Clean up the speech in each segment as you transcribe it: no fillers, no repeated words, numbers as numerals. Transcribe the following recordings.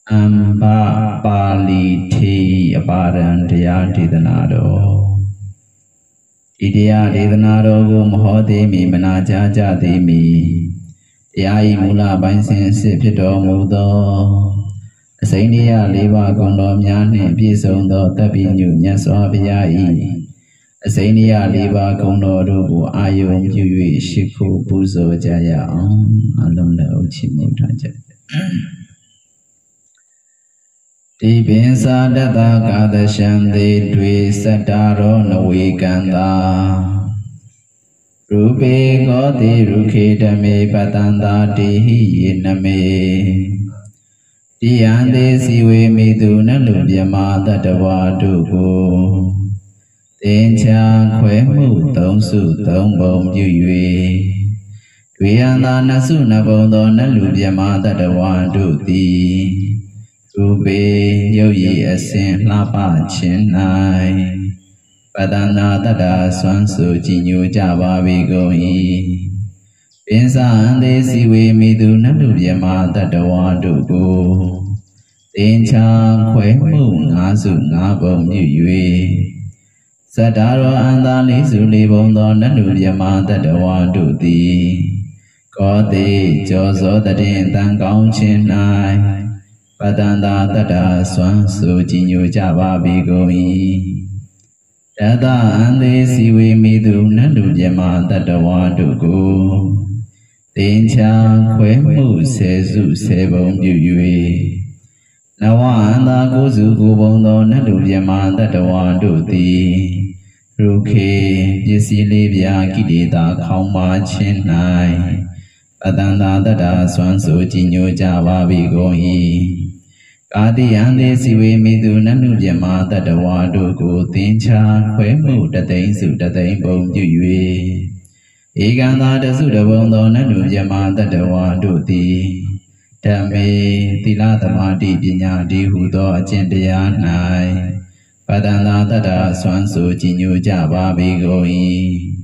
Amba Bali Te Abadan Dea Didanado Idea Didanado Mohode Manaja Jadimi Yai Mula Bansin Sipito Mudo Sainia Leva Gondom Yane Pisondo Tabinu Nyaswabiyai Sainia Leva Gondo Rubu Ayum Yui Shiku Buzo Jaya Alumna Uchimutaja Dibinsa Dada Kadashandi Dwi Sataro Nawikanda Rupi Godi Rukidame Patanda Dihi Yiname Diyande Siwe Midu Nalubyama Tatawaduku Tencha Kwemu Tongsu Tongbom Yuyue Duyanda Nasu Nabondo Nalubyama Tatawaduki Rupe Yoyi Asin Lapa Chinai Padana Tada Swansu Jinyu Java Vigoi Pinsa Ande Siwe Midu Nalubyama Tatawaduku Tencha Kwemu Ngasu Ngabom Yuyue Sadaro Andali Sulibondo Nalubyama Tatawaduki Kode Joso Tadin Tangong Chinai Padanda Tata Swansu Jinyu Java Vigoi Dada Ande Siwe Midu Nalubyama Tatawaduku Tencha Kwemu Sezu Sebom Yuyue Nawa Anda Gozu Gubondo Nalubyama Tatawaduki Ruke Yesilibya Kidita Kauma Chinai Padanda Tata Swansu Jinyu Java Vigoi Kadi Ande Siwe Midu Nalubyama Tatawaduku Tencha Kwemu Tatain Su Tatain Bom Yuyue Eganda Dasu Dabondo Nalubyama Tatawaduki Dame Tila Tamati Pinya Dihudo Achendaya Nai Padanda Tata Swansu Jinyu Java Vigoi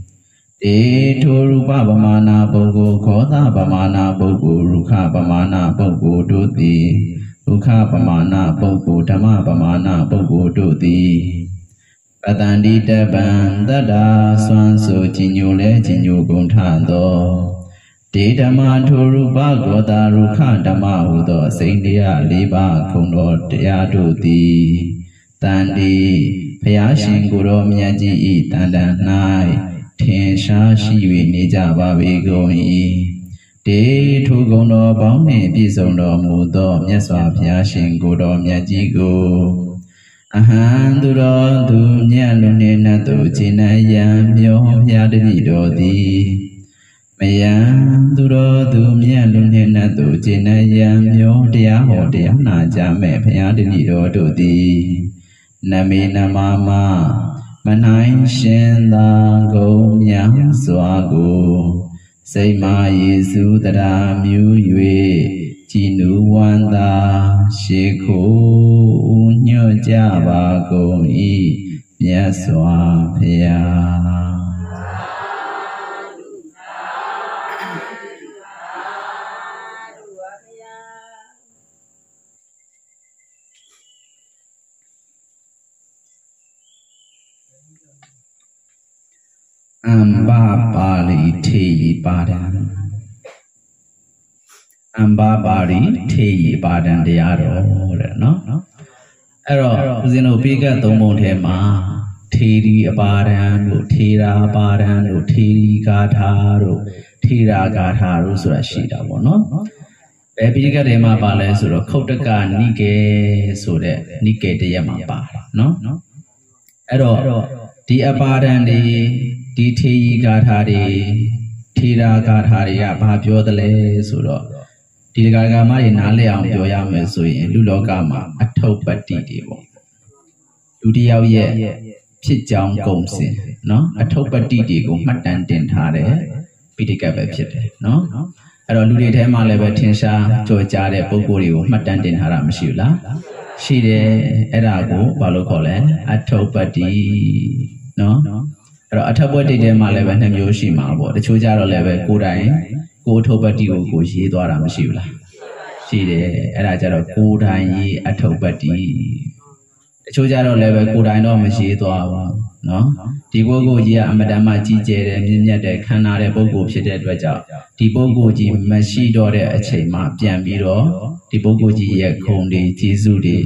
De Torupa Bamana Bogo Koda Bamana Bogo Ruka Bamana Bogo Duti Ruka Bamana Bogo Dama Bamana Bogo Duti Padandi Daban Dada Swansu Jinyu Le Jinyu Guntando De Dama Torupa Goda Ruka Dama Udo Saindia Liba Kundo Dea Duti Tandi Payashin Guru Myaji Tandan Nai Tensha Shiwi Nijaba Vigoi De Tugono Baume Bisondo Mudo Myaswa Payashin Guru Myaji Go Ahanduro Du Nyalunina Tu Chinaya Myo Yadido Di Mayanduro Du Nyalunina Tu Chinaya Myo Dia Ho Dia Najame Payadido Di Namina Mama Manai Shenda Go Myam Swago Seima Yesu Tada Myu Yue Chinu Wanda Shiko Unyo Java Go I Myaswa Pya Amba Bali Te Badan Amba Bali Te Badan Deado no Ero Zino Biga Domo Tema Tiri Abadan Tira Badan Tiri Gataro Tira Gataro Surashida no Biga Dema Bale Sura Kotaka Nike Sure Nike de Yamapa no Ero Di Abadan Di Te Gatari Tira Gatari Ababio the Le Suro Tigagama in Alea Joya Mesui Lulogama a topati devo Udia ye Pitjam Gomsi no a topati digo Matan Dentare Piticaba Pit no I don't do it Hemale Tinsha Joja Bogorio Matan Denharam Shula She de Erago Balocole a topati no Atabo de Maleva and Yoshima, the Chujaro level, good eye, go to Badio, go she, Dora Mashula. ရှိတယ်အဲ့ဒါကြတော့ကိုယ်တိုင်ရေးအထုပ်ပတ်တည်တချို့ကြတော့လည်းပဲကိုယ်တိုင်တော့မရှိသွားဘူးနော်ဒီပုဂ္ဂိုလ်ကြီးကအမတန်မှကြီးကျယ်တယ်မြင့်မြတ်တယ်ခမ်းနားတဲ့ပုဂ္ဂိုလ်ဖြစ်တဲ့အတွက်ကြောင့်ဒီပုဂ္ဂိုလ်ကြီးမရှိတော့တဲ့အချိန်မှာပြန်ပြီးတော့ဒီပုဂ္ဂိုလ်ကြီးရဲ့ခုံတွေကျေးဇူးတွေ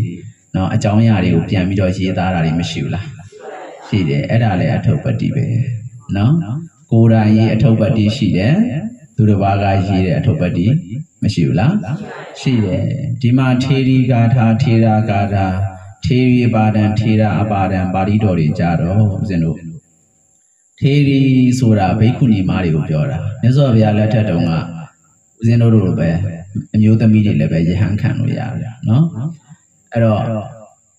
နော်အကြောင်းအရာတွေကိုပြန်ပြီးတော့ရေးသားတာတွေမရှိဘူးလားရှိတယ်အဲ့ဒါလည်းအထုပ်ပတ်တည်ပဲနော်ကိုယ်တိုင်ရေးအထုပ်ပတ်တည်ရှိတယ်သူတစ်ပါးကရေးတဲ့အထုပ်ပတ်တည်မရှိဘူးလားရှိတယ်ဒီမှာထေရီဂါထာထေရာဂါထာထေရီအပါဒံထေရာအပါဒံပါဠိတော်တွေကြတော့ဦးဇင်းတို့ထေရီဆိုတာဘိက္ခုနီမတွေကိုပြောတာမြတ်စွာဘုရားလက်ထက်တုန်းကဦးဇင်းတို့လိုပဲအမျိုးသမီးတွေလည်းပဲယဟန်ခံလို့ရတယ်နော်အဲ့တော့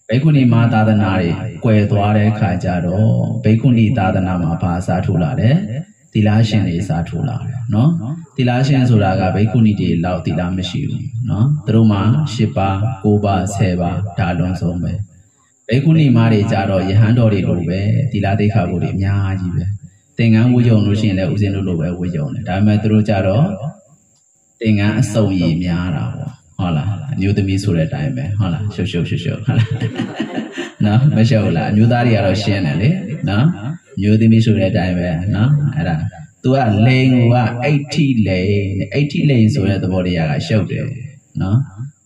ဘိက္ခုနီမသာသနာတွေကွယ်သွားတဲ့အခါကျတော့ဘိက္ခုနီသာသနာမှာဘာစားထိုးလာတယ်သီလရှင်တွေစားထိုးလာတယ်နော်သီလရှင်ဆိုတာကဘိက္ခုနီတွေလောက်သီလမရှိဘူးနော်သူတို့မှာ10ပါး9ပါး10ပါးဒါလုံးဆုံးပဲဘိက္ခုနီမတွေကြတော့ယဟန်တော်တွေလိုပဲသီလသိက္ခာပုဒ်တွေအများကြီးပဲသင်္ကန်းဝတ်ယုံလို့ရှိရင်လည်းဦးဇင်းတို့လိုပဲဝတ်ယုံတယ်ဒါပေမဲ့သူတို့ကြတော့သင်္ကန်းအစုံရည်များတာပေါ့ဟုတ်လားအမျိုးသမီးဆိုတဲ့အတိုင်းပဲဟုတ်လားရှုပ်ဟုတ်လားနော်မရှုပ်လားအမျိုးသားတွေကတော့ရှင်းတယ်လေနော်အမျိုးသမီးဆိုတဲ့အတိုင်းပဲနော်အဲ့ဒါသူကလိန်ကအဋ္ဌိလိန်ဆိုတဲ့သဘောတရားကရှုပ်တယ်နော်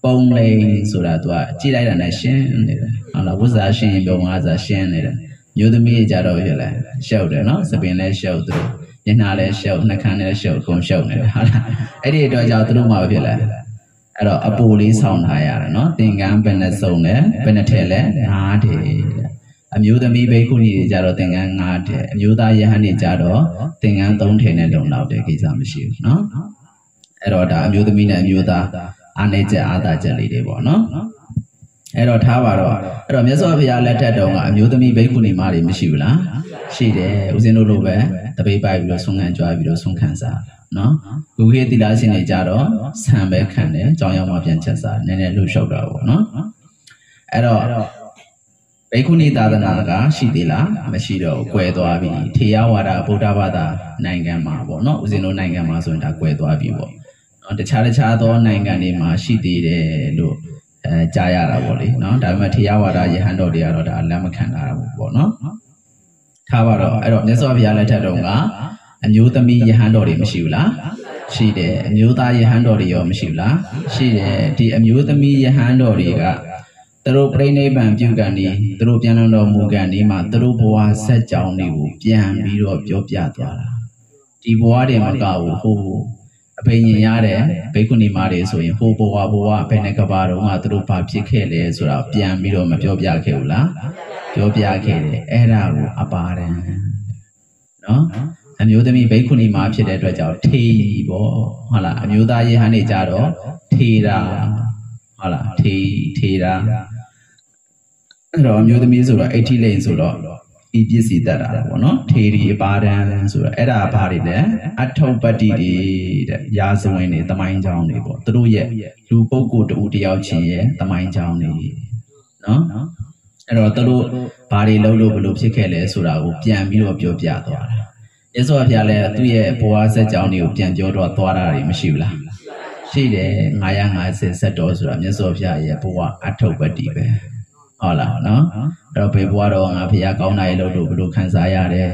ပုံလိန်ဆိုတာသူကကြည့်လိုက်တာနဲ့ရှင်းနေတယ်ဟုတ်လားဝိဇ္ဇာရှင်းရင်ပုံငါးစာရှင်းနေတယ်မျိုးသမီးကြတော့ဖြစ်လဲရှုပ်တယ်နော်စပင်လည်းရှုပ်သူတို့ညနာလည်းရှုပ်နှခမ်းလည်းရှုပ်ကုန်ရှုပ်နေတယ်ဟုတ်လားအဲ့ဒီအတွက်ကြောင့်သူတို့မှာဖြစ်လဲအဲ့တော့အပူလေးဆောင်းထားရတယ်နော်သင်္ကန်းဘယ်နဲ့စုံလဲဘယ်နဲ့ထည့်လဲ9ထည့်အမျိုးသမီးဘိက္ခုနီတွေကြတော့သင်္ကန်း9ထည့်အမျိုးသားယဟန်တွေကြတော့သင်္ကန်း3ထည့်နဲ့လုံလောက်တဲ့ကိစ္စမရှိဘူးနော်အဲ့တော့ဒါအမျိုးသမီးနဲ့အမျိုးသားအားနေချက်အားသာချက်လေးတွေပေါ့နော်အဲ့တော့ထားပါတော့အဲ့တော့မြတ်စွာဘုရားလက်ထက်တုန်းကအမျိုးသမီးဘိက္ခုနီမတွေမရှိဘူးလားရှိတယ်ဦးဇင်းတို့လိုပဲတပိတ်ပိုက်ပြီးတော့ဆုံးခံကြွားပြီးတော့ဆုံးခံစားနော်ဘုခေသီလရှင်တွေကြတော့ဆံပဲခံတယ်ကြောင်းရောက်မှပြန်ချက်စားနည်းနည်းလှုပ်ရှုပ်တာပေါ့နော်အဲ့တော့ဘိက္ခုနီသာသနာကရှိသေးလားမရှိတော့ကွယ်သွားပြီထေရဝါဒဗုဒ္ဓဘာသာနိုင်ငံမှာပေါ့နော်ဦးဇင်းတို့နိုင်ငံမှာဆိုရင်ဒါကွယ်သွားပြီပေါ့နော်တခြားသောနိုင်ငံတွေမှာရှိသေးတယ်လို့ကြားရတာပေါ့လေနော်ဒါပေမဲ့ထေရဝါဒယဟန်တော်တွေကတော့ဒါလက်မခံတာပေါ့နော်ထားပါတော့အဲ့တော့မြတ်စွာဘုရားလက်ထက်တုန်းကအမျိုးသမီးယဟန်တော်တွေမရှိဘူးလားရှိတယ်အမျိုးသားယဟန်တော်တွေရောမရှိဘူးလားရှိတယ်ဒီအမျိုးသမီးယဟန်တော်တွေကသူတို့ပြိဋိဘံပြုကံဒီသူတို့ပြန်လုံတော်မူကံဒီမှာသူတို့ဘဝဆက်ကြောင်းတွေကိုပြန်ပြီးတော့ပြောပြသွားတာဒီဘဝတွေမကဘူးဟိုအဖေရင်ရတဲ့ဘိက္ခုနီမတွေဆိုရင်ဟိုဘဝဘယ်နှကဘာတော့မှသူတို့ဘာဖြစ်ခဲ့လဲဆိုတာပြန်ပြီးတော့မပြောပြခဲ့ဘူးလားပြောပြခဲ့တယ်အဲ့ဒါကိုအပါဒံနော်အမျိုးသမီးဘိက္ခုနီမဖြစ်တဲ့အတွက်ကြောင့်ထေရီပေါ့ဟုတ်လားအမျိုးသားယဟန်တွေကြတော့ထေရာဟုတ်လားထေရာအဲ့တော့အမျိုးသမီးဆိုတော့အဋ္ဌိလိန်ဆိုတော့ဤပစ္စည်းတတ်တာပေါ့နော်ထေရီအပါဒံဆိုတော့အဲ့ဒါဘာတွေလဲအထုပ္ပတ္တိတွေတဲ့ရာဇဝင်တွေသမိုင်းကြောင်းတွေပေါ့သူတို့ရဲ့လူပုဂ္ဂိုလ်တူတယောက်ချင်းရဲ့သမိုင်းကြောင်းတွေနော်အဲ့တော့သူတို့ဘာတွေလုပ်လို့ဘယ်လိုဖြစ်ခဲ့လဲဆိုတာကိုပြန်ပြီးတော့ပြောပြသွားတာယေရှုဖျားလည်းသူ့ရဲ့ဘဝဆက်ကြောင်းတွေကိုပြန်ပြောတော့သွားတာတွေမရှိဘူးလားရှိတယ်950ဆက်တော်ဆိုတာမြတ်စွာဘုရားရဲ့ဘဝအထုပ္ပတ္တိပဲဟုတ်လားနော်အဲ့တော့ဘယ်ဘဝတော့ငါဘုရားကောင်းတာတွေလုပ်လို့ဘယ်လိုခံစားရတယ်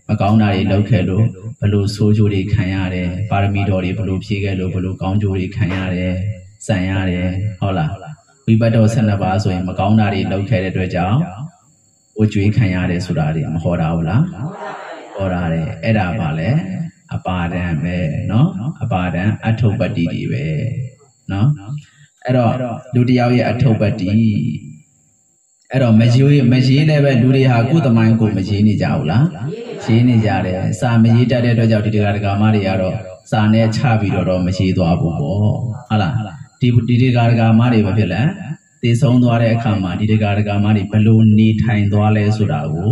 မကောင်းတာတွေလုပ်ခဲ့လို့ဘယ်လိုဆိုးကျိုးတွေခံရတယ်ပါရမီတော်တွေဘယ်လိုဖြည့်ခဲ့လို့ဘယ်လိုကောင်းကျိုးတွေခံရတယ်စံရတယ်ဟုတ်လားဝိပဿနာ12ပါးဆိုရင်မကောင်းတာတွေလုပ်ခဲ့တဲ့အတွက်ကြောင့်အိုကျွေးခံရတယ်ဆိုတာတွေမဟောတာဘူးလားဟောတာတယ်အဲ့ဒါပါလေအပါဒံပဲเนาะအပါဒံအထုပ္ပတ္တိတွေပဲเนาะအဲ့တော့လူတယောက်ရဲ့အထုပ္ပတ္တိအဲ့တော့မရေးလည်းပဲလူတွေဟာကိုယ်သမိုင်းကိုမရေးနေကြဘူးလားရေးနေကြတယ်စာမရေးတတ်တဲ့အတွက်ကြောင့်ဒီတရားဒဂါမတွေကတော့စာနဲ့ချပြီးတော့မရေးသွားဘူးပေါ့ဟုတ်လားဒီတရားဒဂါမတွေပဲဖြစ်လဲတည်ဆုံးသွားတဲ့အခါမှာဒီတရားဒဂါမတွေဘယ်လိုနေထိုင်သွားလဲဆိုတာကို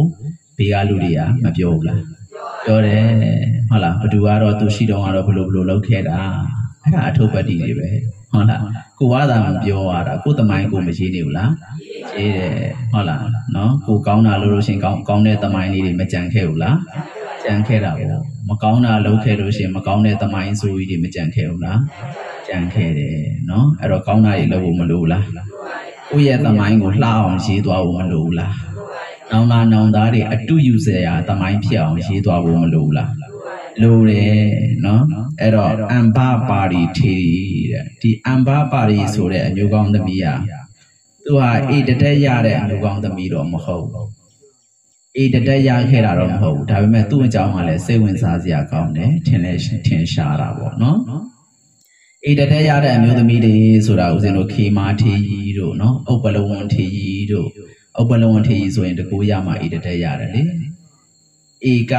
ဘေးကလူတွေကမပြောဘူးလားပြောတယ်ဟုတ်လားဘသူကတော့သူရှိတော့ကတော့ဘယ်လိုလုပ်ခဲ့တာအဲ့ဒါအထုပ္ပတ္တိတွေပဲဟုတ်လားကိုဝါသာမပြောရတာကိုသမိုင်းကိုမရေးနေဘူးလားရေးတယ်ဟုတ်လားနော်ကိုကောင်းတာလို့ရှိရင်ကောင်းတဲ့သမိုင်းလေးတွေမကြံခဲ့ဘူးလားကြံခဲ့တာပေါ့မကောင်းတာလုပ်ခဲ့လို့ရှိရင်မကောင်းတဲ့သမိုင်းဆိုကြီးတွေမကြံခဲ့ဘူးလားကြ ပြန်ခဲ့တယ်နော်အဲ့တော့ကောင်းတာတွေလုပ်ဖို့မလိုလားကိုယ့်ရဲ့သမိုင်းကိုလှအောင်ရေးသွားဖို့မလိုလားနောင်လာနောင်သားတွေအတူယူစေရာသမိုင်းဖြစ်အောင်ရေးသွားဖို့မလိုလားလိုတယ်နော်အဲ့တော့အမ်ဘာပါရီထေရီတဲ့ဒီအမ်ဘာပါရီဆိုတဲ့အမျိုးကောင်းသမီးဟာသူဟာအေးတက်ရတဲ့အမျိုးကောင်းသမီးတော့မဟုတ်ဘူးအေးတက်ရခဲ့တာတော့မဟုတ်ဘူးဒါပေမဲ့သူ့အကြောင်းကလည်းစိတ်ဝင်စားစရာကောင်းတယ်ထင်ရှားတာပေါ့နော်အေးတက်ရတဲ့အမျိုးသမီးတွေဆိုတာဦးဇင်းတို့ခေမာထေရီတို့နော်ဥပ္ပလဝံထေရီတို့ဥပ္ပလဝံထေရီဆိုရင်တကူရမှာအေးတက်ရတယ်လေဧက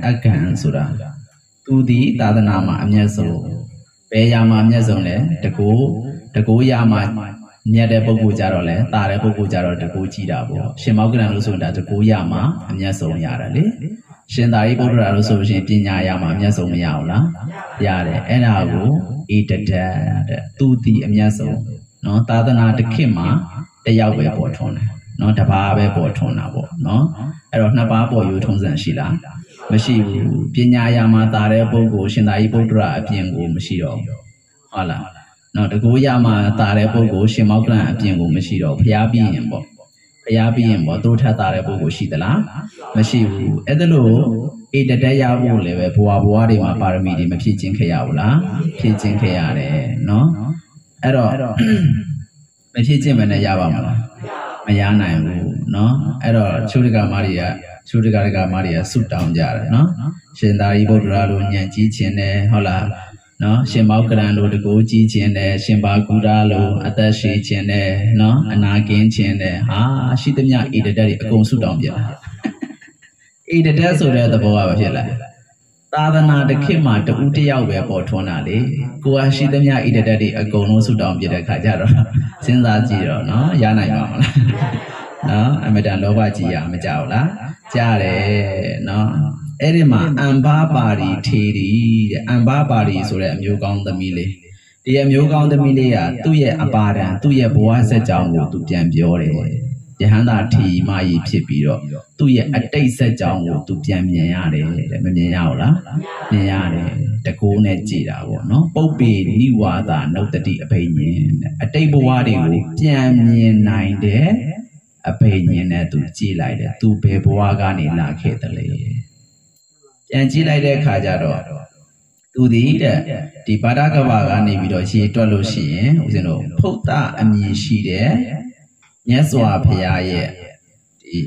အကံဆိုတာသူဒီသာသနာမှာအမျက်ဆုံးဘယ်ရာမှာအမျက်ဆုံးလဲတကူရမှာမြတ်တဲ့ပုဂ္ဂိုလ်ကြတော့လဲတာတဲ့ပုဂ္ဂိုလ်ကြတော့တကူကြည့်တာပေါ့ရှင်မောက္ကလန်လို့ဆိုတာတကူရမှာအမျက်ဆုံးရတယ်လေရှင်သာရိပုတ္တရာလို့ဆိုရှင်ပညာရမှာအမျက်ဆုံးမရဘူးလားရတယ်အဲ့ဒါကိုဧတတတဲ့သူဒီအမျက်ဆုံးနော်သာသနာတစ်ခေတ်မှာတယောက်ပဲပေါ်ထွန်းတယ်နော်တပါးပဲပေါ်ထွန်းတာပေါ့နော်အဲ့တော့နှစ်ပါးပေါ်ယူထုံးစံရှိလားမရှိဘူးပညာရမှာတာတဲ့ပုဂ္ဂိုလ်ရှင်သာရိပုတ္တရာအပြင်ကိုမရှိတော့ဟုတ်လားနော်တကူရမှာတာတဲ့ပုဂ္ဂိုလ်ရှင်မောက္ကလန်အပြင်ကိုမရှိတော့ဘုရားပြီးရင်ပေါ့ဘုရားပြီးရင်ပေါ့သူထက်တာတဲ့ပုဂ္ဂိုလ်ရှိသလားမရှိဘူးအဲ့ဒါလို့အေတတက်ရဖို့လည်းပဲဘဝတွေမှာပါရမီတွေမဖြည့်ခြင်းခဲ့ရဘူးလားဖြည့်ခြင်းခဲ့ရတယ်နော်အဲ့တော့မဖြည့်ခြင်းမနဲ့ရပါမလားမရနိုင်ဘူးနော်အဲ့တော့ချိုးတကမားတွေကချိုးတကမားတွေကဆုတောင်းကြတယ်နော်ရှင်သာရိပုတ္တရာလိုညံ့ကြီးခြင်းနဲ့ဟုတ်လားနော်ရှင်မောက္ကလန်လိုတကူကြီးခြင်းနဲ့ရှင်ဘာဂုဒလိုအသက်ရှိခြင်းနဲ့နော်အနာကင်းခြင်းနဲ့ဟာရှိသမျှဧတတက်တွေအကုန်ဆုတောင်းပြတာဧတတက်ဆိုတဲ့သဘောကဘာဖြစ်လဲသာသနာတစ်ခေတ်မှာတူတယောက်ပဲပေါ်ထွန်းတာလေကိုကရှိသမျှဧတတက်တွေအကုန်လုံးဆုတောင်းပြတဲ့ခါကျတော့စဉ်းစားကြည့်တော့နော်ရနိုင်ပါမလားနော်အမတန်လောဘကြီးရမကြောက်လားကြားတယ်နော်အဲ့ဒီမှာအမ်ဘာပါရီထေရီတဲ့အမ်ဘာပါရီဆိုတဲ့အမျိုးကောင်းသမီးလေးဒီအမျိုးကောင်းသမီးလေးကသူ့ရဲ့အပါဒံသူ့ရဲ့ဘဝဆက်ကြောင်းကိုသူပြန်ပြောတယ်ယဟန္တာထေရီမကြီးဖြစ်ပြီးတော့သူ့ရဲ့အတိတ်ဆက်ကြောင်းကိုသူပြန်မြင်ရတယ်တဲ့မမြင်ရဘူးလားမြင်ရတယ်တကူနဲ့ကြည်တာပေါ့နော်ပုပ္ပေနိဝါဒနုတ္တိအဘိညာဉ်တဲ့အတိတ်ဘဝတွေကိုပြန်မြင်နိုင်တဲ့အဘိညာဉ်နဲ့သူကြည်လိုက်တယ်သူဘယ်ဘဝကနေလာခဲ့တယ်လဲပြန်ကြည့်လိုက်တဲ့အခါကျတော့သူဒီဒီပါဒကဘာကနေပြီးတော့ရေတွက်လို့ရှိရင်ဦးဇင်းတို့ဖုတ်တာအမည်ရှိတဲ့မြတ်စွာဘုရားရဲ့ဒီ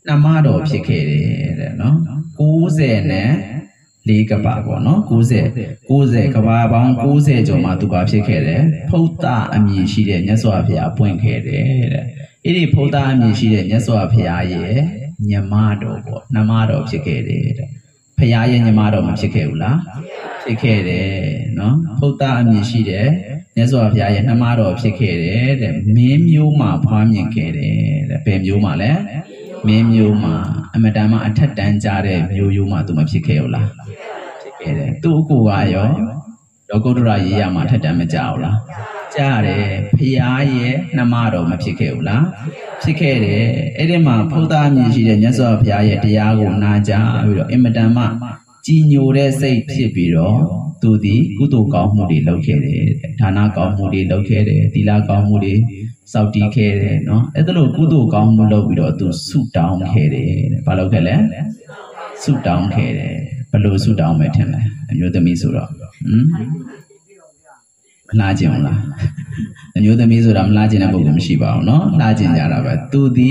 နှမတော်ဖြစ်ခဲ့တယ်တဲ့နော်94ကဘာပေါ့နော်90ကဘာပေါင်း90ကျော်မှသူပါဖြစ်ခဲ့တယ်ဖုတ်တာအမည်ရှိတဲ့မြတ်စွာဘုရားပွင့်ခဲ့တယ်တဲ့အဲ့ဒီဖုတ်တာအမည်ရှိတဲ့မြတ်စွာဘုရားရဲ့ညမတော်ပေါ့နှမတော်ဖြစ်ခဲ့တယ်တဲ့ဖရာရဲ့ညီမတော်မဖြစ်ခဲ့ဘူးလားဖြစ်ခဲ့တယ်နော်ဖုတ်တာအမည်ရှိတဲ့မြတ်စွာဘုရားရဲ့နှမတော်ဖြစ်ခဲ့တယ်တဲ့မင်းမျိုးမှာဖွားမြင်ခဲ့တယ်တဲ့ဘယ်မျိုးမှာလဲမင်းမျိုးမှာအမတန်မှအထက်တန်းကြတဲ့မျိုးရိုးမှာသူမဖြစ်ခဲ့ဘူးလားဖြစ်ခဲ့တယ်သူ့အကူကရောလောကုတ္တရာရေးရမှာထက်တန်းမကြဘူးလားကြားတယ်ဖရာရဲ့နှမတော်မဖြစ်ခဲ့ဘူးလားဖြစ်ခဲ့တယ်အဲ့ဒီမှာဖုတ်တာအမည်ရှိတဲ့မြတ်စွာဘုရားရဲ့တရားကိုနာကြားပြီးတော့အင်မတန်မှကြည်ညိုတဲ့စိတ်ဖြစ်ပြီးတော့သူဒီကုသိုလ်ကောင်းမှုတွေလုပ်ခဲ့တယ်ဒါနကောင်းမှုတွေလုပ်ခဲ့တယ်သီလကောင်းမှုတွေစောင့်တည်ခဲ့တယ်နော်အဲ့ဒါလို့ကုသိုလ်ကောင်းမှုလုပ်ပြီးတော့သူဆုတောင်းခဲ့တယ်ဘာလုပ်ခဲ့လဲဆုတောင်းခဲ့တယ်ဘယ်လိုဆုတောင်းမယ်ထင်လဲအမျိုးသမီးဆိုတော့မလားကျင်လားအမျိုးသမီးဆိုတာမလားကျင်တဲ့ပုဂ္ဂိုလ်မရှိပါဘူးเนาะလားကျင်ကြတာပဲသူဒီ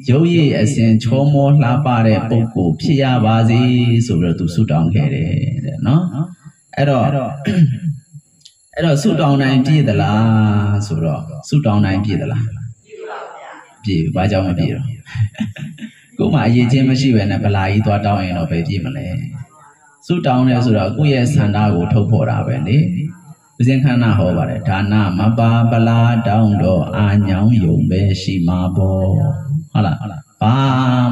ရုပ်ရည်အစဉ်ချောမောလှပတဲ့ပုဂ္ဂိုလ်ဖြစ်ရပါစေဆိုပြီးတော့သူဆုတောင်းခဲ့တယ်တဲ့เนาะအဲ့တော့ဆုတောင်းနိုင်ပြည့်သလားဆိုတော့ဆုတောင်းနိုင်ပြည့်သလားပြည့်ဘာကြောင့်မပြည့်တော့ကို့မှာအရေးချင်းမရှိပဲနဲ့ဗလာကြီးသွားတောင်းရင်တော့ပဲပြည့်မလဲဆုတောင်းတယ်ဆိုတော့ကိုယ့်ရဲ့ဆန္ဒကိုထုတ်ဖော်တာပဲလေဦးဇင်းခန္ဓာဟောပါတယ်ဒါနမပါပလာတောင်းတော့အာညောင်းယုံပဲရှိမှာပေါ့ဟုတ်လားဘာ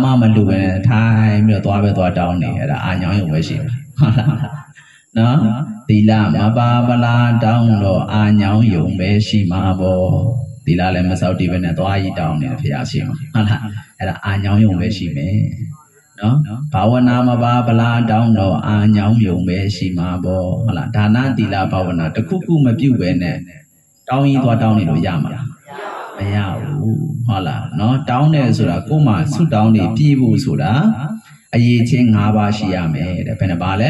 မှမလူပဲထိုင်ပြီးတော့သွားတောင်းနေအဲ့ဒါအာညောင်းယုံပဲရှိမှာဟုတ်လားနော်သီလမပါပလာတောင်းတော့အာညောင်းယုံပဲရှိမှာပေါ့သီလလည်းမစောက်တည်ပဲနဲ့သွားကြီးတောင်းနေတယ်ဖရာရှိမှာဟုတ်လားအဲ့ဒါအာညောင်းယုံပဲရှိမယ် နော်ဘာဝနာမပါဗလာတောင်းတော့အာညောင်းယုံပဲရှိမှာပေါ့ဟုတ်လားဒါနသီလဘာဝနာတစ်ခုခုမပြုတ်ပဲနဲ့တောင်းရင်သွားတောင်းနေလို့ရမှာလားမရဘူးဟုတ်လားနော်တောင်းတယ်ဆိုတာကိုယ်မှဆုတောင်းနေပြည့်ဖို့ဆိုတာအရေးချင်း၅ပါးရှိရမယ်တဲ့ဘယ်နှပါလဲ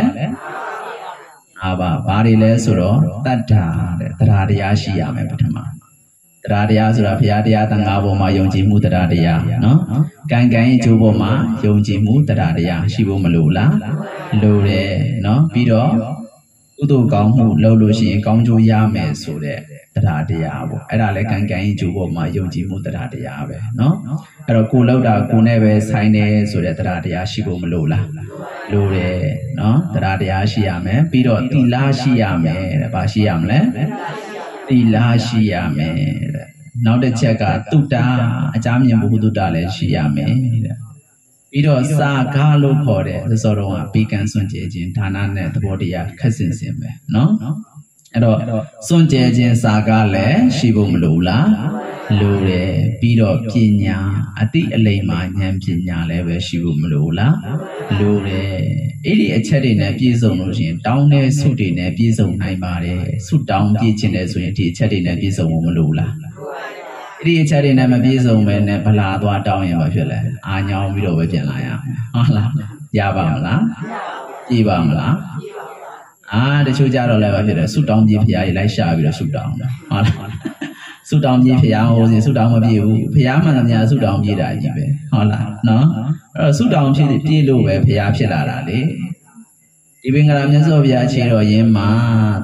၅ပါးဘာတွေလဲဆိုတော့တတ္ထာတဲ့တရားတရားရှိရမယ်ပထမတရားတရားဆိုတာဘုရားတရားသံဃာပေါ်မှာယုံကြည်မှုတရားတရားနော်ကံကံရဲ့ကျိုးပေါ်မှာယုံကြည်မှုတရားတရားရှိဖို့မလိုလားလိုတယ်နော်ပြီးတော့ကုသိုလ်ကောင်းမှုလုပ်လို့ရှိရင်ကောင်းကျိုးရမယ်ဆိုတဲ့တရားတရားပေါ့အဲ့ဒါလည်းကံကံရဲ့ကျိုးပေါ်မှာယုံကြည်မှုတရားတရားပဲနော်အဲ့တော့ကိုလောက်တာကိုနဲ့ပဲဆိုင်တယ်ဆိုတဲ့တရားတရားရှိဖို့မလိုလားလိုတယ်နော်တရားတရားရှိရမယ်ပြီးတော့သီလရှိရမယ်တဲ့ဘာရှိရမလဲသီလရှိရမယ်တဲ့နောက်တစ်ချက်ကတုတ္တအကြမြင်ဘုဟုတုတ္တလည်းရှိရမယ်တဲ့ပြီးတော့စာကားလို့ခေါ်တဲ့သစောတော်ကပေကံစွန့်ကြဲခြင်းဒါနနဲ့သဘောတရားခက်စင်စင်ပဲနော်အဲ့တော့စွန့်ကြဲခြင်းစာကားလည်းရှိဖို့မလိုလားလိုတယ်ပြီးတော့ပညာအတိအလိမ္မာဉာဏ်ပညာလည်းပဲရှိဖို့မလိုလားလိုတယ်အဲ့ဒီအချက်တွေနဲ့ပြည့်စုံလို့ရှိရင်တောင်းတဲ့ဆုတွေနဲ့ပြည့်စုံနိုင်ပါတယ်ဆုတောင်းပြည့်ခြင်းနဲ့ဆိုရင်ဒီအချက်တွေနဲ့ပြည့်စုံဖို့မလိုလားအဲ့ဒီအချက်တွေနဲ့မပြည့်စုံပဲနဲ့ဗလာသွားတောင်းရင်ဘာဖြစ်လဲအာညောင်းပြီးတော့ပဲပြန်လာရဟုတ်လားရပါမလားပြည့်ပါမလားတချို့ကြတော့လည်းဘာဖြစ်လဲဆုတောင်းပြေးဖရားကြီးလိုက်ရှာပြီးတော့ဆုတောင်းတာဟုတ်လားဆုတောင်းပြေးဖရားဟိုစဉ်ဆုတောင်းမပြေဘူးဖရားမှန်သမျှဆုတောင်းပြေးတာကြီးပဲဟုတ်လားနော်အဲ့တော့ဆုတောင်းပြေးလို့ပဲဖရားဖြစ်လာတာလေဒီပင်္ဂလာမြတ်စွာဘုရားခြေတော်ရင်းမှာ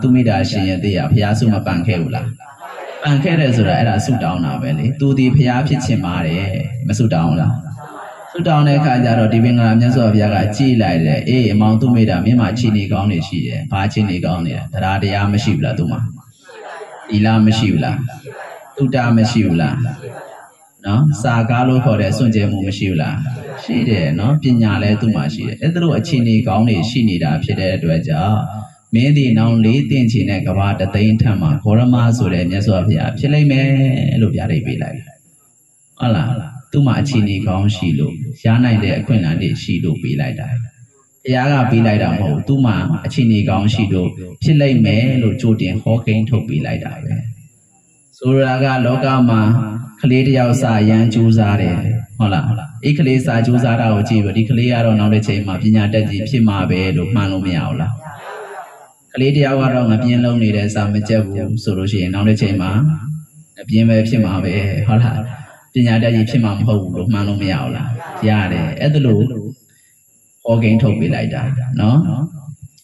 သူမိတာရှင်ရဲ့သေးရဖရားဆုမပန်ခဲ့ဘူးလားပန်ခဲ့တယ်ဆိုတာအဲ့ဒါဆုတောင်းတာပဲလေသူဒီဖရားဖြစ်ချင်ပါတယ်မဆုတောင်းလားဆုတောင်းတဲ့အခါကျတော့ဒီပင်္ဂလာမြတ်စွာဘုရားကကြည်လိုက်တယ်အေးအမောင်သူမိတာမင်းမှာခြေနေကောင်းနေရှိတယ်ဘာခြေနေကောင်းနေလဲတရားတရားမရှိဘူးလားသူမှာသီလမရှိဘူးလားတုတ္တမရှိဘူးလားနော်စာကားလို့ခေါ်တဲ့စွန့်ကြဲမှုမရှိဘူးလားရှိတယ်နော်ပညာလည်းသူ့မှာရှိတယ်အဲ့ဒါလိုအခြေအနေကောင်းတွေရှိနေတာဖြစ်တဲ့အတွက်ကြောင့်မင်းဒီနောင်လေးတင်ချင်တဲ့ကဘာတသိန်းထက်မှာဂေါရမဆိုတဲ့မြတ်စွာဘုရားဖြစ်လိမ့်မယ်လို့ပြလိုက်ပေးလိုက်ဟုတ်လားသူ့မှာအခြေအနေကောင်းရှိလို့ရနိုင်တဲ့အခွင့်အလမ်းတွေရှိလို့ပေးလိုက်တာဘုရားကပေးလိုက်တာမဟုတ်သူ့မှာအခြေအနေကောင်းရှိလို့ဖြစ်လိမ့်မယ်လို့ကြိုတင်ဟောကိန်းထုတ်ပေးလိုက်တာပဲဆိုရတာကလောကမှာကလေးတယောက်စာရန်ကြိုးစားတယ်ဟုတ်လားအဲ့ကလေးစာကြိုးစားတာကိုကြည့်ပြီးဒီကလေးကတော့နောက်တစ်ချိန်မှာပညာတတ်ကြီးဖြစ်မှာပဲလို့မှန်းလို့မရဘူးလားကလေးတယောက်ကတော့ငပြင်းလုံးနေတဲ့စာမကြက်ဘူးဆိုလို့ရှိရင်နောက်တစ်ချိန်မှာငပြင်းပဲဖြစ်မှာပဲဟုတ်လားပညာတတ်ကြီးဖြစ်မှာမဟုတ်ဘူးလို့မှန်းလို့မရဘူးလားရတယ်အဲ့ဒါလို့ဟောကိန်းထုတ်ပေးလိုက်တာနော်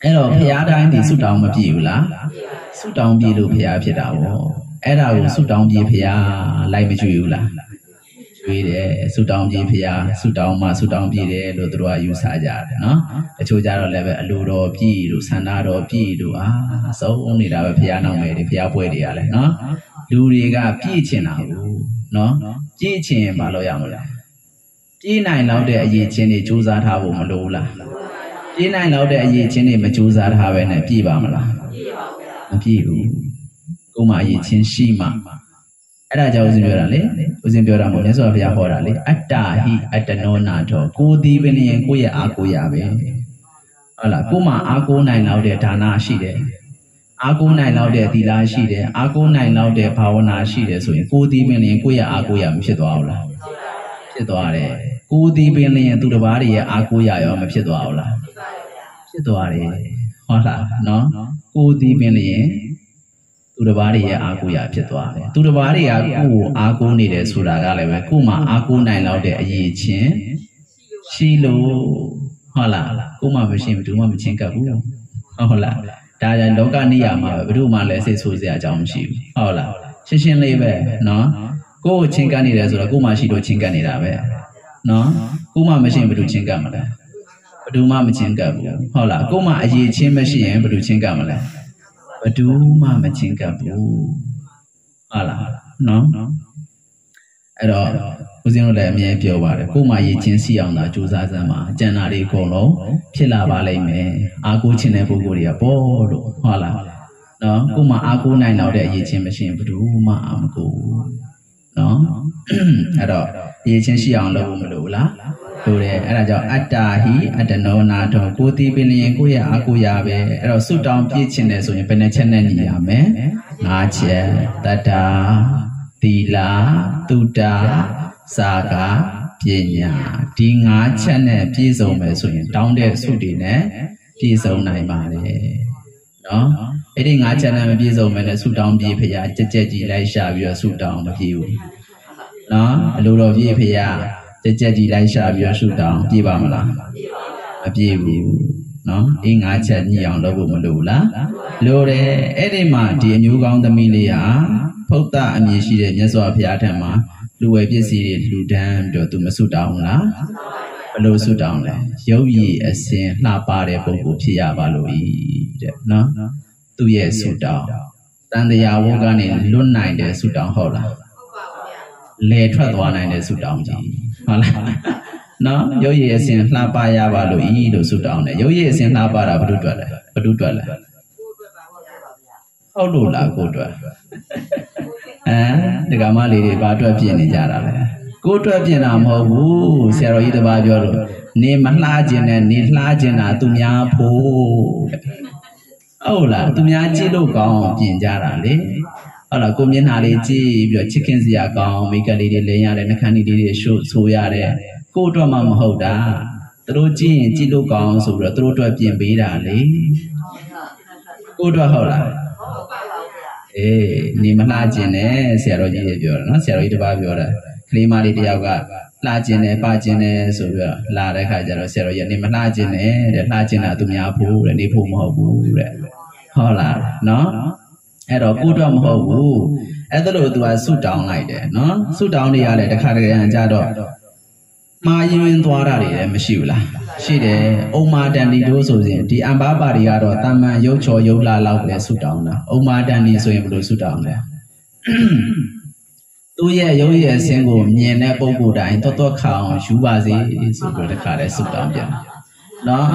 အဲ့တော့ဘုရားတိုင်းဒီဆုတောင်းမပြည့်ဘူးလားဆုတောင်းပြည့်လို့ဘုရားဖြစ်တာပေါ့အဲ့ဒါကိုဆုတောင်းပြေးဖျားလိုက်မကြွေဘူးလားကြွေးတယ်ဆုတောင်းပြေးဖျားဆုတောင်းမှဆုတောင်းပြေးတယ်လို့သူတို့ကယူဆကြတယ်နော်တချို့ကြတော့လည်းပဲအလိုတော်ပြည့်လို့ဆန္ဒတော်ပြည့်လို့စုံနေတာပဲဖျားနောက်မယ်ဒီဖျားပွဲတွေကလည်းနော်လူတွေကပြည့်ချင်တာဘူးနော်ပြည့်ချင်ဘာလို့ရမလဲပြည့်နိုင်လောက်တဲ့အရေးချင်းတွေစူးစမ်းထားဖို့မလိုလားပြည့်နိုင်လောက်တဲ့အရေးချင်းတွေမစူးစမ်းထားပဲနဲ့ပြည့်ပါမလားမပြည့်ဘူးကိုယ်မှအရေးချင်းရှိမှအဲ့ဒါကြောင့်ဦးဇင်းပြောတာလေဦးဇင်းပြောတာမို့မြတ်စွာဘုရားဟောတာလေအတ္တဟိအတ္တနောနာတော်ကိုယ်ဒီပင်ရင်ကိုယ့်ရဲ့အာကိုရပဲဟုတ်လားကိုယ်မှအာကိုနိုင်လောက်တဲ့ဒါနရှိတယ်အာကိုနိုင်လောက်တဲ့သီလရှိတယ်အာကိုနိုင်လောက်တဲ့ဘာဝနာရှိတယ်ဆိုရင်ကိုယ်ဒီပင်ရင်ကိုယ့်ရဲ့အာကိုရမဖြစ်သွားဘူးလားဖြစ်သွားတယ်ကိုယ်ဒီပင်ရင်သူတစ်ပါးတွေရဲ့အာကိုရရောမဖြစ်သွားဘူးလားဖြစ်သွားတယ်ဟုတ်လားနော်ကိုယ်ဒီပင်ရင်သူတစ်ပါးတွေရဲ့အာကိုရဖြစ်သွားတယ်သူတစ်ပါးတွေကကိုယ့်ကိုအာကိုနေတယ်ဆိုတာကလည်းပဲကိုယ်မှာအာကိုနိုင်လောက်တဲ့အရေးချင်းရှိလို့ဟုတ်လားကိုယ်မှမရှိရင်ဘယ်သူမှမချင်းကပ်ဘူးဟုတ်လားဒါကြောင့်လောကနေရာမှာပဲဘယ်သူမှလည်းစိတ်ဆိုးစရာအကြောင်းမရှိဘူးဟုတ်လားရှင်းရှင်းလေးပဲနော်ကိုယ်ကိုချင်းကပ်နေတယ်ဆိုတော့ကိုယ်မှရှိလို့ချင်းကပ်နေတာပဲနော်ကိုယ်မှမရှိရင်ဘယ်သူချင်းကပ်မလဲဘယ်သူမှမချင်းကပ်ဘူးဟုတ်လားကိုယ်မှအရေးချင်းမရှိရင်ဘယ်သူချင်းကပ်မလဲဘယ်သူမှမချင်းကပ်ဘူးဟုတ်လားနော်အဲ့တော့ဦးဇင်းတို့လည်းအမြဲပြောပါတယ်ကိုယ်မှရည်ချင်းစီအောင်သာကြိုးစားစမ်းပါကျန်တာတွေအကုန်လုံးဖြစ်လာပါလိမ့်မယ်အားကိုးခြင်းတဲ့ပုဂ္ဂိုလ်တွေကပေါ့လို့ဟုတ်လားနော်ကိုယ်မှအားကိုးနိုင်တော့တဲ့အရေးချင်းမရှိရင်ဘယ်သူမှအာမကိုးနော်အဲ့တော့ရည်ချင်းရှိအောင်လုပ်ဖို့မလိုဘူးလား လိုတယ်အဲ့ဒါကြောင့်အတ္တဟိအတ္တနောနာထောကိုတီးပင်လျင်ကိုယ့်ရဲ့အာကိုရပဲအဲ့တော့ဆုတောင်းပြည့်ချင်တယ်ဆိုရင်ဘယ်နှချက်နဲ့ညီရမလဲ၅ချက်တတ္တာသီလသုတ္တစာကပညာဒီ၅ချက်နဲ့ပြည့်စုံမယ်ဆိုရင်တောင်းတဲ့ဆုတွေနဲ့ပြည့်စုံနိုင်ပါတယ်နော်အဲ့ဒီ၅ချက်နဲ့မပြည့်စုံမယ်နဲ့ဆုတောင်းပြေးဖရာကြက်ကြက်ကြီးလိုက်ရှာပြီးတော့ဆုတောင်းမပြေဘူးနော်အလိုတော်ပြေးဖရာကြက်ကြက်ကြီးလိုက်ရှာပြီးတော့ဆုတောင်းပြေးပါမလားမပြေဘူးနော်အေး၅ချက်ညှိအောင်လုပ်ဖို့မလိုဘူးလားလိုတယ်အဲ့ဒီမှာဒီအမျိုးကောင်းသမီးလေးဟာဖုဒ္ဓအမည်ရှိတဲ့မြတ်စွာဘုရားထံမှာလူဝယ်ပစ္စည်းတွေလူဒန်းပြီးတော့သူမဆုတောင်းဘူးလားဘယ်လိုဆုတောင်းလဲရုပ်ရည်အစဉ်လှပတဲ့ပုဂ္ဂိုလ်ဖြစ်ရပါလို့ဤတဲ့နော်သူ့ရဲ့ဆုတောင်းတန်တရားဝတ်ကနေလွတ်နိုင်တဲ့ဆုတောင်းဟုတ်လားလေထွက်သွားနိုင်တဲ့ဆုတောင်းကြီးဟုတ်လားနော်ရုပ်ရည်အစဉ်လှပရပါလို့ဤလို့ဆုတောင်းတယ်ရုပ်ရည်အစဉ်လှပတာဘယ်သူတွေ့လဲဘယ်သူတွေ့လဲဟုတ်လို့လားကိုတွေ့ဒီကမလေးတွေဘာအတွက်ပြင်နေကြတာလဲကိုအတွက်ပြင်တာမဟုတ်ဘူးဆရာတော်ကြီးတပါးပြောလို့နေမလှခြင်းနဲ့နေလှခြင်းတာသူများဖို့တဲ့ဟုတ်လားသူများကြည့်လို့ကောင်းပြင်ကြတာလေဟုတ်လားကိုမျက်နှာလေးကြည့်ပြီးတော့ချစ်ခင်စရာကောင်းမိတ်ကလေးတွေလင်းရတယ်နှာခမ်းလေးတွေရှို့ဆိုရတယ်ကိုအတွက်မှမဟုတ်တာသူတို့ကြည့်ရင်ကြည့်လို့ကောင်းဆိုပြီးတော့သူတို့အတွက်ပြင်ပေးတာလေကိုအတွက်ဟုတ်လားအေးနေမလှခြင်းနဲ့ဆရာတော်ကြီးပြောတယ်နော်ဆရာတော်ကြီးတပါးပြောတယ်ကလေးမလေးတယောက်ကလှခြင်းနဲ့ပခြင်းနဲ့ဆိုပြီးတော့လာတဲ့ခါကျတော့ဆရာတော်ကြီးနေမလှခြင်းနဲ့တဲ့လှခြင်းတာသူများဖို့တဲ့နေဖို့မဟုတ်ဘူးတဲ့ဟုတ်လားနော်အဲ့တော့ကိုတော့မဟုတ်ဘူးအဲ့ဒါလို့သူကဆုတောင်းလိုက်တယ်နော်ဆုတောင်းနေရတယ်တခါတည်းကြတော့မှားရင်သွားတာတွေလည်းမရှိဘူးလားရှိတယ်ဥမာတန်ဒီတို့ဆိုရင်ဒီအံဘာပါတွေကတော့တာမန်ရုပ်ချော်ရုပ်လာလောက်ပဲဆုတောင်းတာဥမာတန်ဒီဆိုရင်ဘယ်လိုဆုတောင်းလဲသူ့ရဲ့ရုပ်ရဲ့အစင်းကိုမြင်တဲ့ပုဂ္ဂိုလ်တိုင်းတော်တော်ခအောင်ယူပါစေဆိုပြီးတခါတည်းဆုတောင်းပြန်နော်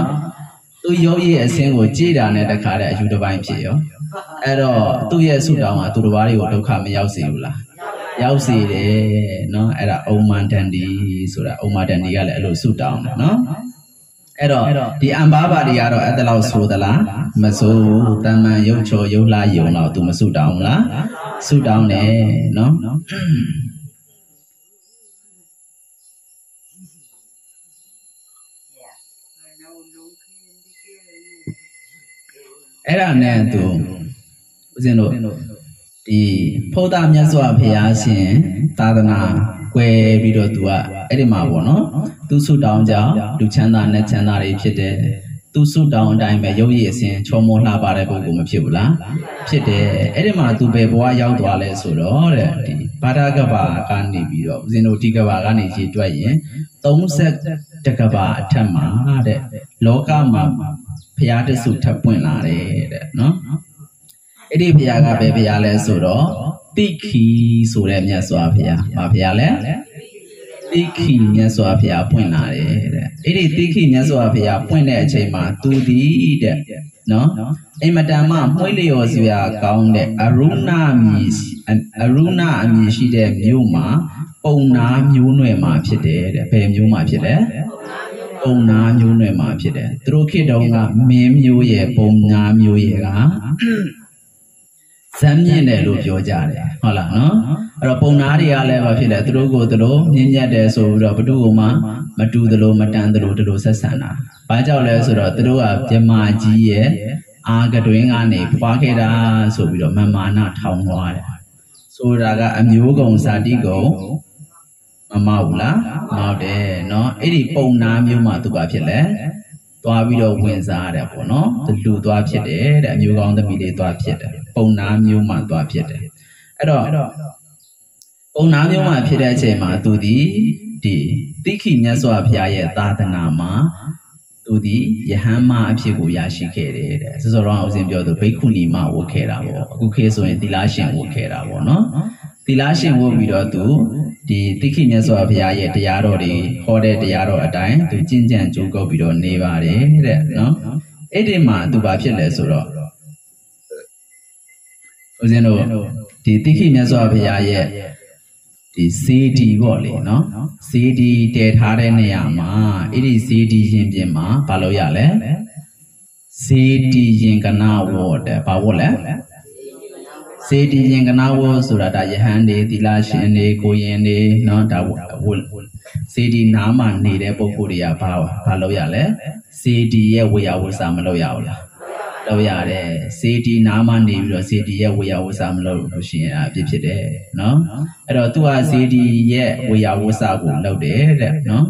သူရုပ်ရဲ့အစင်းကိုကြည်တာနဲ့တခါတည်းအယူတစ်ပိုင်းဖြစ်ရောအဲ့တော့သူ့ရဲ့ဆုတောင်းကသူတစ်ပါးတွေကိုဒုက္ခမရောက်စေဘူးလားရောက်စေတယ်နော်အဲ့ဒါဥမာတန်ဒီဆိုတာဥမာတန်ဒီကလည်းအဲ့လိုဆုတောင်းတယ်နော်အဲ့တော့ဒီအံဘာပါတွေကတော့အဲ့ဒါလောက်ဆိုသလားမဆိုတမန်ရုပ်ချော်ရုပ်လာယုံတော့သူမဆုတောင်းဘူးလားဆုတောင်းတယ်နော်အဲ့ဒါနဲ့သူဦးဇင်းတို့ဒီဖုဒ္ဓမြတ်စွာဘုရားရှင်သာသနာကွယ်ပြီးတော့သူကအဲ့ဒီမှာပေါ့နော်သူဆုတောင်းကြောင့်လူချမ်းသာနဲ့ချမ်းသာတွေဖြစ်တယ်သူဆုတောင်းအတိုင်းပဲရုပ်ရည်အစဉ်ချောမောလှပတဲ့ပုဂ္ဂိုလ်မဖြစ်ဘူးလားဖြစ်တယ်အဲ့ဒီမှာသူဘယ်ဘဝရောက်သွားလဲဆိုတော့တဲ့ဒီဘာဒကဘာကနေပြီးတော့ဦးဇင်းတို့ဒီကဘာကနေကြည့်တွက်ရင်30ကဘာအထက်မှာတဲ့လောကမှာဘုရားတဆုထပ်ပွင့်လာတယ်တဲ့နော်အဲ့ဒီဘုရားကဘယ်ဘုရားလဲဆိုတော့တိခိဆိုတဲ့မြတ်စွာဘုရားဘာဘုရားလဲတိခိမြတ်စွာဘုရားပွင့်လာတယ်တဲ့အဲ့ဒီတိခိမြတ်စွာဘုရားပွင့်တဲ့အချိန်မှာသူဒီတဲ့နော်အိမ်မတန်မှမှွေးလျော်စရာကောင်းတဲ့အရုဏအမည်ရှိတဲ့မြို့မှာပုံနာမျိုးနွယ်မှာဖြစ်တယ်တဲ့ဘယ်မျိုးမှာဖြစ်လဲပုံနာမျိုးနွယ်မှာဖြစ်တယ်သူတို့ခေတ်တုန်းကမင်းမျိုးရဲ့ပုံနာမျိုးရဲ့ကဇမ်းမြင့်တယ်လို့ပြောကြတယ်ဟုတ်လားနော်အဲ့တော့ပုံနာတွေကလည်းဘာဖြစ်လဲသူတို့ကိုသူတို့မြင့်မြတ်တယ်ဆိုပြီးတော့ဘသူ့ကိုမှမတူသလိုမတန်သလိုတို့ဆက်ဆံတာဘာကြောင့်လဲဆိုတော့သူတို့ကမြမကြီးရဲ့အာကတွင်ကနေဖွာခဲ့တာဆိုပြီးတော့မမာနထောင်သွားတယ်ဆိုတာကအမျိုးကုံဇာတိကုံမမောက်ဘူးလားမောက်တယ်နော်အဲ့ဒီပုံနာမျိုးမှသူကဖြစ်လဲသွားပြီးတော့ဝင်စားရတယ်ပေါ့နော်လူသွားဖြစ်တယ်တဲ့အမျိုးကောင်းသမီးလေးသွားဖြစ်တယ်ပုံနာမျိုးမှသွားဖြစ်တယ်အဲ့တော့ပုံနာမျိုးမှဖြစ်တဲ့အချိန်မှာသူဒီတိခိမြတ်စွာဘုရားရဲ့သာသနာမှာသူဒီယဟန်မအဖြစ်ကိုရရှိခဲ့တယ်တဲ့ဆိုတော့ဦးဇင်းပြောသူဘိက္ခုနီမဝတ်ခဲ့တာပေါ့အခုခေတ်ဆိုရင်သီလရှင်ဝတ်ခဲ့တာပေါ့နော်သီလရှင်ဝတ်ပြီးတော့သူဒီတိခိမြတ်စွာဘုရားရဲ့တရားတော်တွေဟောတဲ့တရားတော်အတိုင်းသူကျင့်ကြံကြိုးကုပ်ပြီးတော့နေပါတယ်တဲ့နော်အဲ့ဒီမှာသူဘာဖြစ်လဲဆိုတော့ဦးဇင်းတို့ဒီတိခိမြတ်စွာဘုရားရဲ့ ဒီစေတီပေါ့လေနော်စေတီတည်ထားတဲ့နေရာမှာအဲ့ဒီစေတီရင်ပြင်မှာဘာလို့ရလဲစေတီရင်ကနာဝတ်တဲ့ဘာဝတ်လဲစေတီရင်ကနာဝတ်ဆိုတာဒါယဟန်တွေသီလရှင်တွေကိုရင်တွေနော်ဒါဝတ်စေတီနားမှာနေတဲ့ပုဂ္ဂိုလ်တွေကဘာလို့ရလဲစေတီရဲ့ဝေယဝစာမလို့ရဘူးလားလို့ရတယ်စေတီနားမှာနေပြီးတော့စေတီရဲ့ဝေယဝစာမလို့လို့ရှိရင်အပြစ်ဖြစ်တယ်နော်အဲ့တော့သူကစေတီရဲ့ဝေယဝစာကိုလုပ်တယ်တဲ့နော်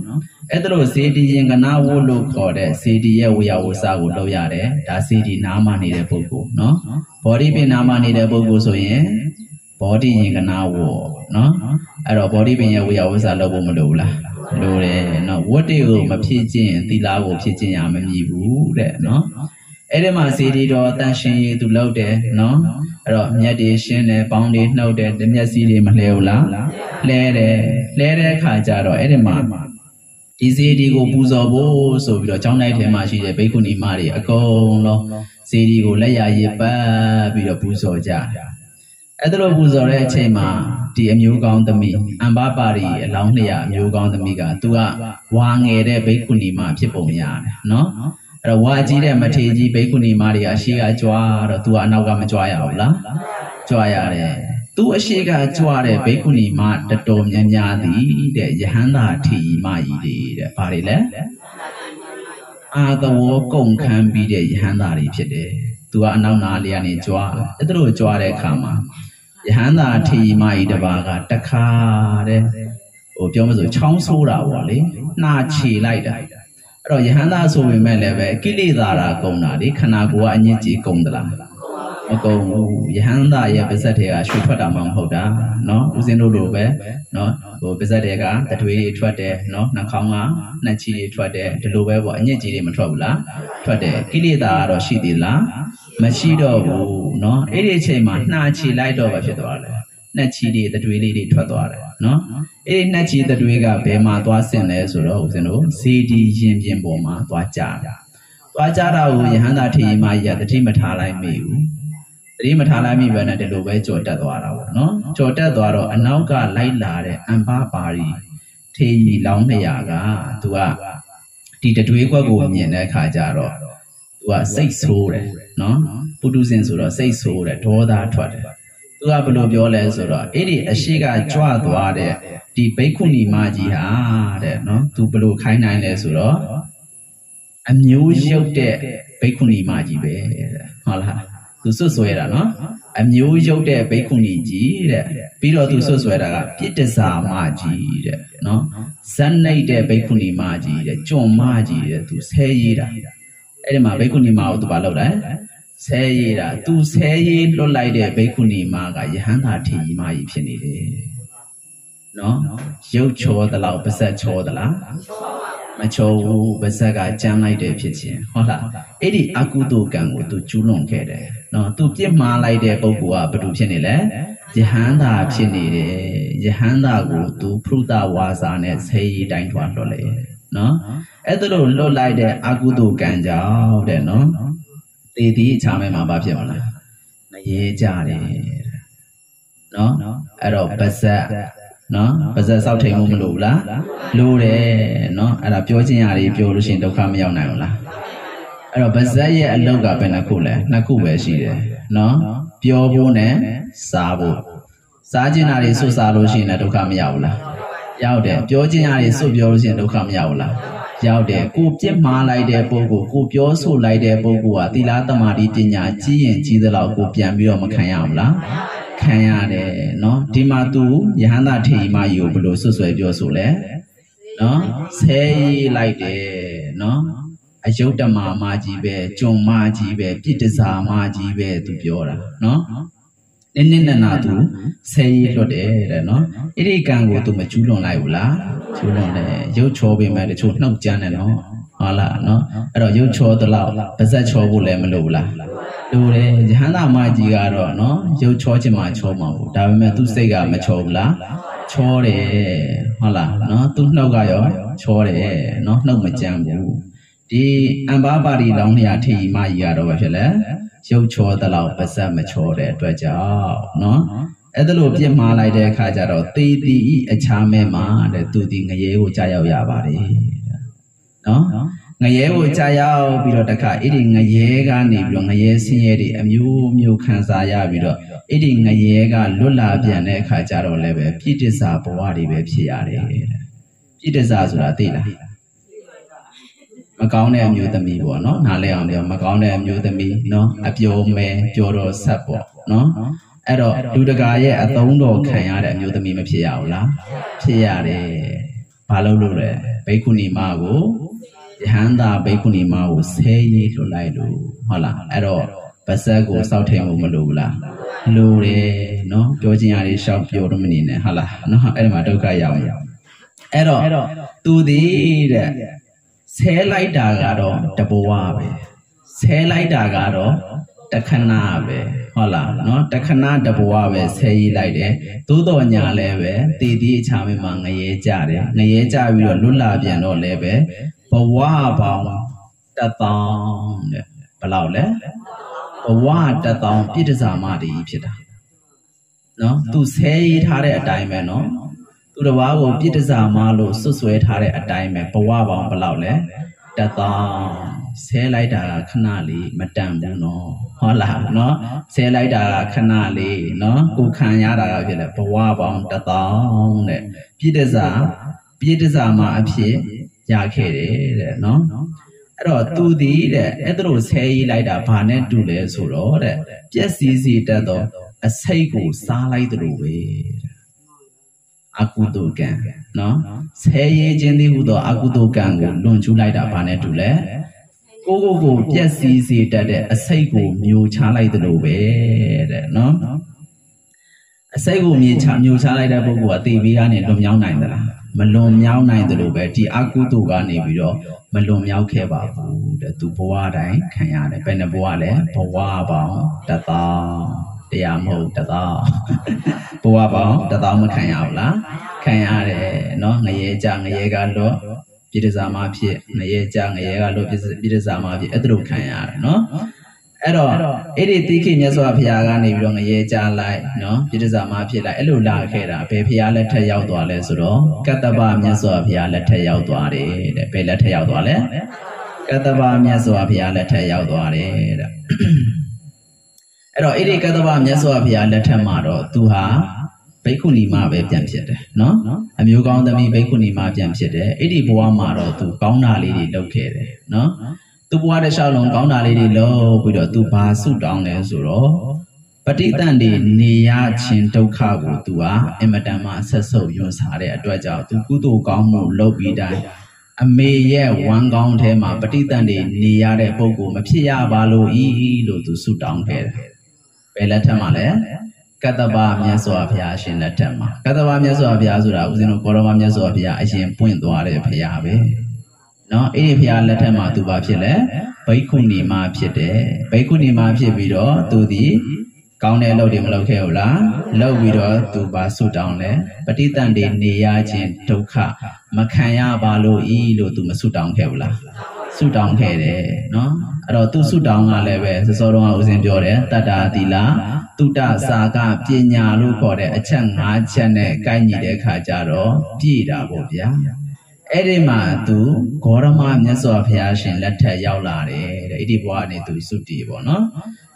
အဲ့ဒါလို့စေတီရင်ကနာဝတ်လို့ခေါ်တဲ့စေတီရဲ့ဝေယဝစာကိုလုပ်ရတယ်ဒါစေတီနားမှာနေတဲ့ပုဂ္ဂိုလ်နော်ဘောဓိပင်နားမှာနေတဲ့ပုဂ္ဂိုလ်ဆိုရင်ဘောဓိရင်ကနာဝတ်နော်အဲ့တော့ဘောဓိပင်ရဲ့ဝေယဝစာလုပ်ဖို့မလိုဘူးလားလိုတယ်နော်ဝတ်တွေကိုမဖြစ်ခြင်းသီလကိုဖြစ်ခြင်းရမမြည်ဘူးတဲ့နော်အဲ့ဒီမှာစေတီတော်တန်ရှင်ရည်သူလုပ်တယ်နော်အဲ့တော့မြတ်တွေရှင်းတယ်ပေါင်းတွေနှုတ်တယ်တမျက်စီတွေမလှဲဘူးလားလှဲတယ်လှဲတဲ့အခါကျတော့အဲ့ဒီမှာဒီစေတီကိုပူဇော်ဖို့ဆိုပြီးတော့ကျောင်းတိုင်းထဲမှာရှိတဲ့ဘိက္ခုနီမတွေအကုန်လုံးစေတီကိုလက်ရရည်ပတ်ပြီးတော့ပူဇော်ကြအဲ့ဒါလိုပူဇော်တဲ့အချိန်မှာဒီအမျိုးကောင်းသမီးအမ္ဘပါရီအလောင်းလျာအမျိုးကောင်းသမီးကသူကဝါငယ်တဲ့ဘိက္ခုနီမဖြစ်ပုံရတယ်နော်အဲ့တော့ဝါကြီးတဲ့မထေကြီးဘိက္ခုနီမတွေကအရှိကကြွားတော့သူကအနောက်ကမကြွားရဘူးလားကြွားရတယ်သူအရှိကကြွားတဲ့ဘိက္ခုနီမတော်တော်များများသည်တဲ့ယဟန္တာထီမကြီးတွေတဲ့ဘာတွေလဲအာသဝကုန်ခံပြီးတဲ့ယဟန္တာတွေဖြစ်တယ်သူကအနောက်နာလေးကနေကြွားအဲ့ဒါလိုကြွားတဲ့အခါမှာယဟန္တာထီမကြီးတစ်ပါးကတခါတဲ့ဟိုပြောမလို့ချောင်းဆိုးတာပေါ့လေနှာချေလိုက်တာအဲ့တော့ယဟန္တာဆိုပေမဲ့လည်းပဲကိလေသာရာကုန်တာလေခန္ဓာကိုယ်ကအညစ်အကြေးကုန်သလားမကုန်ဘူးယဟန္တာရဲ့ပါဇက်တွေကရွှေထွက်တာမှမဟုတ်တာနော်ဦးဇင်းတို့လိုပဲနော်ဟိုပါဇက်တွေကတထွေးတွေထွက်တယ်နော်နှာခေါင်းကနှက်ချီတွေထွက်တယ်ဒီလိုပဲပေါ့အညစ်အကြေးတွေမထွက်ဘူးလားထွက်တယ်ကိလေသာကတော့ရှိသေးလားမရှိတော့ဘူးနော်အဲ့ဒီအချိန်မှာနှာချီလိုက်တော့ပဲဖြစ်သွားတယ်နှက်ချီတွေတထွေးလေးတွေထွက်သွားတယ်နော်အဲ့ဒီနှက်ချီတထွေးကဘယ်မှာသွားဆင်လဲဆိုတော့ဦးဇင်းတို့စေတီရင်ပြင်ပေါ်မှာသွားကြတာသွားကြတာကိုယဟန္တာထေရီမကြီးကတတိမထားလိုက်မိဘူးတတိမထားလိုက်မိပဲနဲ့ဒီလိုပဲကြော်တက်သွားတာပေါ့နော်ကြော်တက်သွားတော့အနောက်ကလိုက်လာတဲ့အမ္ဘပါရီထေရီလောင်းလျာကသူကဒီတထွေးခွက်ကိုမြင်တဲ့အခါကျတော့သူကစိတ်ဆိုးတယ်နော်ပုထုဇဉ်ဆိုတော့စိတ်ဆိုးတယ်ဒေါသထွက်တယ်သူကဘယ်လိုပြောလဲဆိုတော့အဲ့ဒီအရှိကကြွသွားတဲ့ဒီဘိက္ခုနီမကြီးဟာတဲ့နော်သူဘယ်လိုခိုင်းနိုင်လဲဆိုတော့အမျိုးရုပ်တဲ့ဘိက္ခုနီမကြီးပဲတဲ့ဟုတ်လားသူဆွဆွဲတာနော်အမျိုးရုပ်တဲ့ဘိက္ခုနီကြီးတဲ့ပြီးတော့သူဆွဆွဲတာကပြစ်တ္စာမကြီးတဲ့နော်ဇန်နှိတ်တဲ့ဘိက္ခုနီမကြီးတဲ့ကြွန်မကြီးတဲ့သူဆဲရေးတာအဲ့ဒီမှာဘိက္ခုနီမကိုသူဘာလုပ်လဲဆဲရေးတာသူဆဲရေးလွတ်လိုက်တဲ့ဘိက္ခုနီမကယဟန္တာထေရီမကြီးဖြစ်နေတယ်နော်ရုပ်ချောသလောက်ပါဇက်ချောသလားမချောဘူးပါဇက်ကကြမ်းလိုက်တယ်ဖြစ်ခြင်းဟုတ်လားအဲ့ဒီအကုသိုလ်ကံကိုသူကျူးလွန်ခဲ့တယ်နော်သူပြစ်မှားလိုက်တဲ့ပုဂ္ဂိုလ်ကဘာလို့ဖြစ်နေလဲယဟန္တာဖြစ်နေတယ်ယဟန္တာကိုသူဖရုဒဝါစာနဲ့ဆဲရေးတိုင်းထွားလွတ်လိုက်နော်အဲ့ဒါလို့လွတ်လိုက်တဲ့အကုသိုလ်ကံကြောင့်တဲ့နော်တေတီအချားမဲမှာဘာဖြစ်မလားငရဲကြတယ်နော်အဲ့တော့ပါဇက်နော်ပါဇက်စောက်ထိန်မှုမလို့ဘူးလားလို့တယ်နော်အဲ့ဒါပြောချင်းရတယ်ပြောလို့ရှိရင်ဒုက္ခမရောက်နိုင်ဘူးလားအဲ့တော့ပါဇက်ရဲ့အလောက်ကဘယ်နှခုလဲနှစ်ခုပဲရှိတယ်နော်ပြောဖို့နဲ့စားဖို့စားခြင်းတာတွေစွတ်စားလို့ရှိရင်ဒုက္ခမရောက်ဘူးလားရောက်တယ်ပြောခြင်းရတယ်စွတ်ပြောလို့ရှိရင်ဒုက္ခမရောက်ဘူးလားရောက်တယ်ကိုပြစ်မှားလိုက်တဲ့ပုဂ္ဂိုလ်ကိုပြောဆိုလိုက်တဲ့ပုဂ္ဂိုလ်ကသီလသမာဓိပညာကြီးရင်ကြီးသလောက်ကိုပြန်ပြီးတော့မခံရဘူးလားခံရတယ်နော်ဒီမှာသူယဟန္တာထေရီမကြီးကိုဘယ်လိုဆွဆွဲပြောဆိုလဲနော်ဆဲရေးလိုက်တယ်နော်အယုတ်တမမကြီးပဲကြုံမကြီးပဲပြစ်တစားမကြီးပဲသူပြောတာနော်နင်းနင်းနာသူဆဲရေးလွတ်တယ်တဲ့နော်အဲ့ဒီကံကိုသူမကျူးလွန်လိုက်ဘူးလားကျူးလွန်တယ်ရုပ်ချောပေမဲ့တချို့နှုတ်ကြမ်းတယ်နော်ဟုတ်လားနော်အဲ့တော့ရုပ်ချောတလောက်ပါဇက်ချောဖို့လည်းမလိုဘူးလားလိုတယ်ယဟန္တာမကြီးကတော့နော်ရုပ်ချောခြင်းမှာချောမှာဘူးဒါပေမဲ့သူစိတ်ကမချောဘူးလားချောတယ်ဟုတ်လားနော်သူနှုတ်ကရောချောတယ်နော်နှုတ်မကြမ်းဘူးဒီအမ္ဘပါရီလောင်းလျာထေရီမကြီးကတော့ဘာဖြစ်လဲရုပ်ချောတလောက်ပါဇက်မချောတဲ့အတွက်ကြောင့်နော် အဲ့ဒါလို့ပြစ်မှားလိုက်တဲ့အခါကျတော့တေတီဤအခြားမဲ့မှာတဲ့သူဒီငရဲကိုကြာရောက်ရပါတယ်နော်ငရဲကိုကြာရောက်ပြီးတော့တခါအဲ့ဒီငရဲကနေပြီးတော့ငရဲဆင်းရဲတွေအမျိုးမျိုးခံစားရပြီးတော့အဲ့ဒီငရဲကလွတ်လာပြန်တဲ့အခါကျတော့လည်းပဲပြည့်တစ္ဆာဘဝတွေပဲဖြစ်ရတယ်တဲ့ပြည့်တစ္ဆာဆိုတာသိလားမကောင်းတဲ့အမျိုးသမီးပေါ့နော်နားလဲအောင်ပြောမကောင်းတဲ့အမျိုးသမီးနော်အပျော်မဲပျော်တော်ဆက်ပေါ့နော်အဲ့တော့လူတကာရဲ့အသုံးတော်ခံရတဲ့အမျိုးသမီးမဖြစ်ရဘူးလားဖြစ်ရတယ်ဘာလို့လို့လဲဘိက္ခုနီမကိုယဟန္တာဘိက္ခုနီမကိုဆဲရေးလွတ်လိုက်လို့ဟုတ်လားအဲ့တော့ပါဇက်ကိုစောက်ထိန်ဖို့မလိုဘူးလားလိုတယ်နော်ပြောချင်ရတယ်ရှောက်ပြောတော့မနေနဲ့ဟုတ်လားနော်အဲ့ဒီမှာဒုက္ခရောက်အဲ့တော့သူဒီတဲ့ဆဲလိုက်တာကတော့တဘဝပဲဆဲလိုက်တာကတော့တခဏပဲဟုတ်လားနော်တခဏတဘဝပဲဆဲရေးလိုက်တယ်သို့တော်ညာလည်းပဲတည်တည်အခြားမဲ့မှာငရဲကြတယ်ငရဲကြပြီးတော့လွတ်လာပြန်တော့လည်းပဲဘဝပေါင်း1000တဲ့ဘယ်လောက်လဲဘဝ1000ပြည့်တစားမတည်ဖြစ်တာနော်သူဆဲရေးထားတဲ့အတိုင်းပဲနော်သူတစ်ပါးကိုပြည့်တစားမလို့စွတ်ဆွဲထားတဲ့အတိုင်းပဲဘဝပေါင်းဘယ်လောက်လဲ1000ဆဲလိုက်တာခဏလေးမတန်ဘူးနော်ဟုတ်လားနော်ဆဲလိုက်တာခဏလေးနော်ကိုခံရတာကဖြစ်လဲဘဝပေါင်း1000တဲ့ပြည့်တစားမအဖြစ်ရခဲ့တယ်တဲ့နော်အဲ့တော့သူဒီတဲ့အဲ့ဒါလို့ဆဲရေးလိုက်တာဘာနဲ့တူလဲဆိုတော့တဲ့ပြက်စီစီတက်တော့အစိတ်ကိုစားလိုက်သလိုပဲအကုသိုလ်ကံနော်ဆဲရေးခြင်းသည်ဟူသောအကုသိုလ်ကံကိုလွန်ကျူးလိုက်တာဘာနဲ့တူလဲကိုပြက်စီစီတက်တဲ့အစိတ်ကိုမျိုးချလိုက်သလိုပဲတဲ့နော်အစိတ်ကိုမျိုးချလိုက်တဲ့ပုဂ္ဂိုလ်ကတေဘေးကနေလွန်မြောက်နိုင်သလားမလွန်မြောက်နိုင်သလိုပဲဒီအကုသိုလ်ကနေပြီးတော့မလွန်မြောက်ခဲ့ပါဘူးတဲ့သူဘဝတိုင်းခံရတယ်ဘယ်နှဘဝလဲဘဝပေါင်း1000တရားမဟုတ်1000ဘဝပေါင်း1000မခံရဘူးလားခံရတယ်နော်ငရဲကြငရဲကလွတ်ပြည့်တစားမဖြစ်ငရဲကြငရဲကလွတ်ပြည့်တစားမဖြစ်အဲ့ဒါလိုခံရတယ်နော်အဲ့တော့အဲ့ဒီတိခိမြတ်စွာဘုရားကနေပြီးတော့ငရဲကြလိုက်နော်ပြည့်တစားမဖြစ်လိုက်အဲ့လိုလာခဲ့တာဘယ်ဘုရားလက်ထက်ရောက်သွားလဲဆိုတော့ကတ္တဗမြတ်စွာဘုရားလက်ထက်ရောက်သွားတယ်တဲ့ဘယ်လက်ထက်ရောက်သွားလဲကတ္တဗမြတ်စွာဘုရားလက်ထက်ရောက်သွားတယ်တဲ့အဲ့တော့အဲ့ဒီကတ္တဗမြတ်စွာဘုရားလက်ထက်မှာတော့သူဟာဘိက္ခုနီမပဲပြန်ဖြစ်တယ်နော်အမျိုးကောင်းသမီးဘိက္ခုနီမပြန်ဖြစ်တယ်အဲ့ဒီဘဝမှာတော့သူကောင်းတာလေးတွေလုပ်ခဲ့တယ်နော်သူဘဝတစ်လျှောက်လုံးကောင်းတာလေးတွေလုပ်ပြီးတော့သူဘာဆုတောင်းလဲဆိုတော့ပဋိသန္ဓေနေရခြင်းဒုက္ခကိုသူကအင်မတန်မှဆက်ဆုပ်ယွန်းစားတဲ့အတွက်ကြောင့်သူကုသိုလ်ကောင်းမှုလုပ်ပြီးတိုင်းအမေရဲ့ဝမ်းကောင်းထဲမှာပဋိသန္ဓေနေရတဲ့ပုဂ္ဂိုလ်မဖြစ်ရပါလို့ဤလို့သူဆုတောင်းခဲ့တယ်ဘယ်လက်ထက်မှာလဲကတ္တဗမြတ်စွာဘုရားရှင်လက်ထက်မှာကတ္တဗမြတ်စွာဘုရားဆိုတာဦးဇင်းတို့ကောရမမြတ်စွာဘုရားအရင်ပွင့်သွားတဲ့ဘုရားပဲနော်အဲ့ဒီဘုရားလက်ထက်မှာသူဘာဖြစ်လဲဘိက္ခုနီမဖြစ်တယ်ဘိက္ခုနီမဖြစ်ပြီးတော့သူဒီကောင်းတဲ့အလုပ်တွေမလုပ်ခဲ့ဘူးလားလုပ်ပြီးတော့သူဘာဆုတောင်းလဲပဋိသန္ဓေနေရခြင်းဒုက္ခမခံရပါလို့ဤလို့သူမဆုတောင်းခဲ့ဘူးလားဆုတောင်းခဲ့တယ်နော်အဲ့တော့သူဆုတောင်းကလည်းပဲစောစောတုန်းကဦးဇင်းပြောတယ်တတ္တာသီလတုတ္တစာကပညာလို့ခေါ်တဲ့အချက်5ချက်နဲ့ကိုက်ညီတဲ့ခါကျတော့ပြည့်တာပေါ့ဗျာအဲ့ဒီမှာသူဂေါရမမြတ်စွာဘုရားရှင်လက်ထက်ရောက်လာတယ်တဲ့အဲ့ဒီဘဝကနေသူစုတည်ပေါ့နော်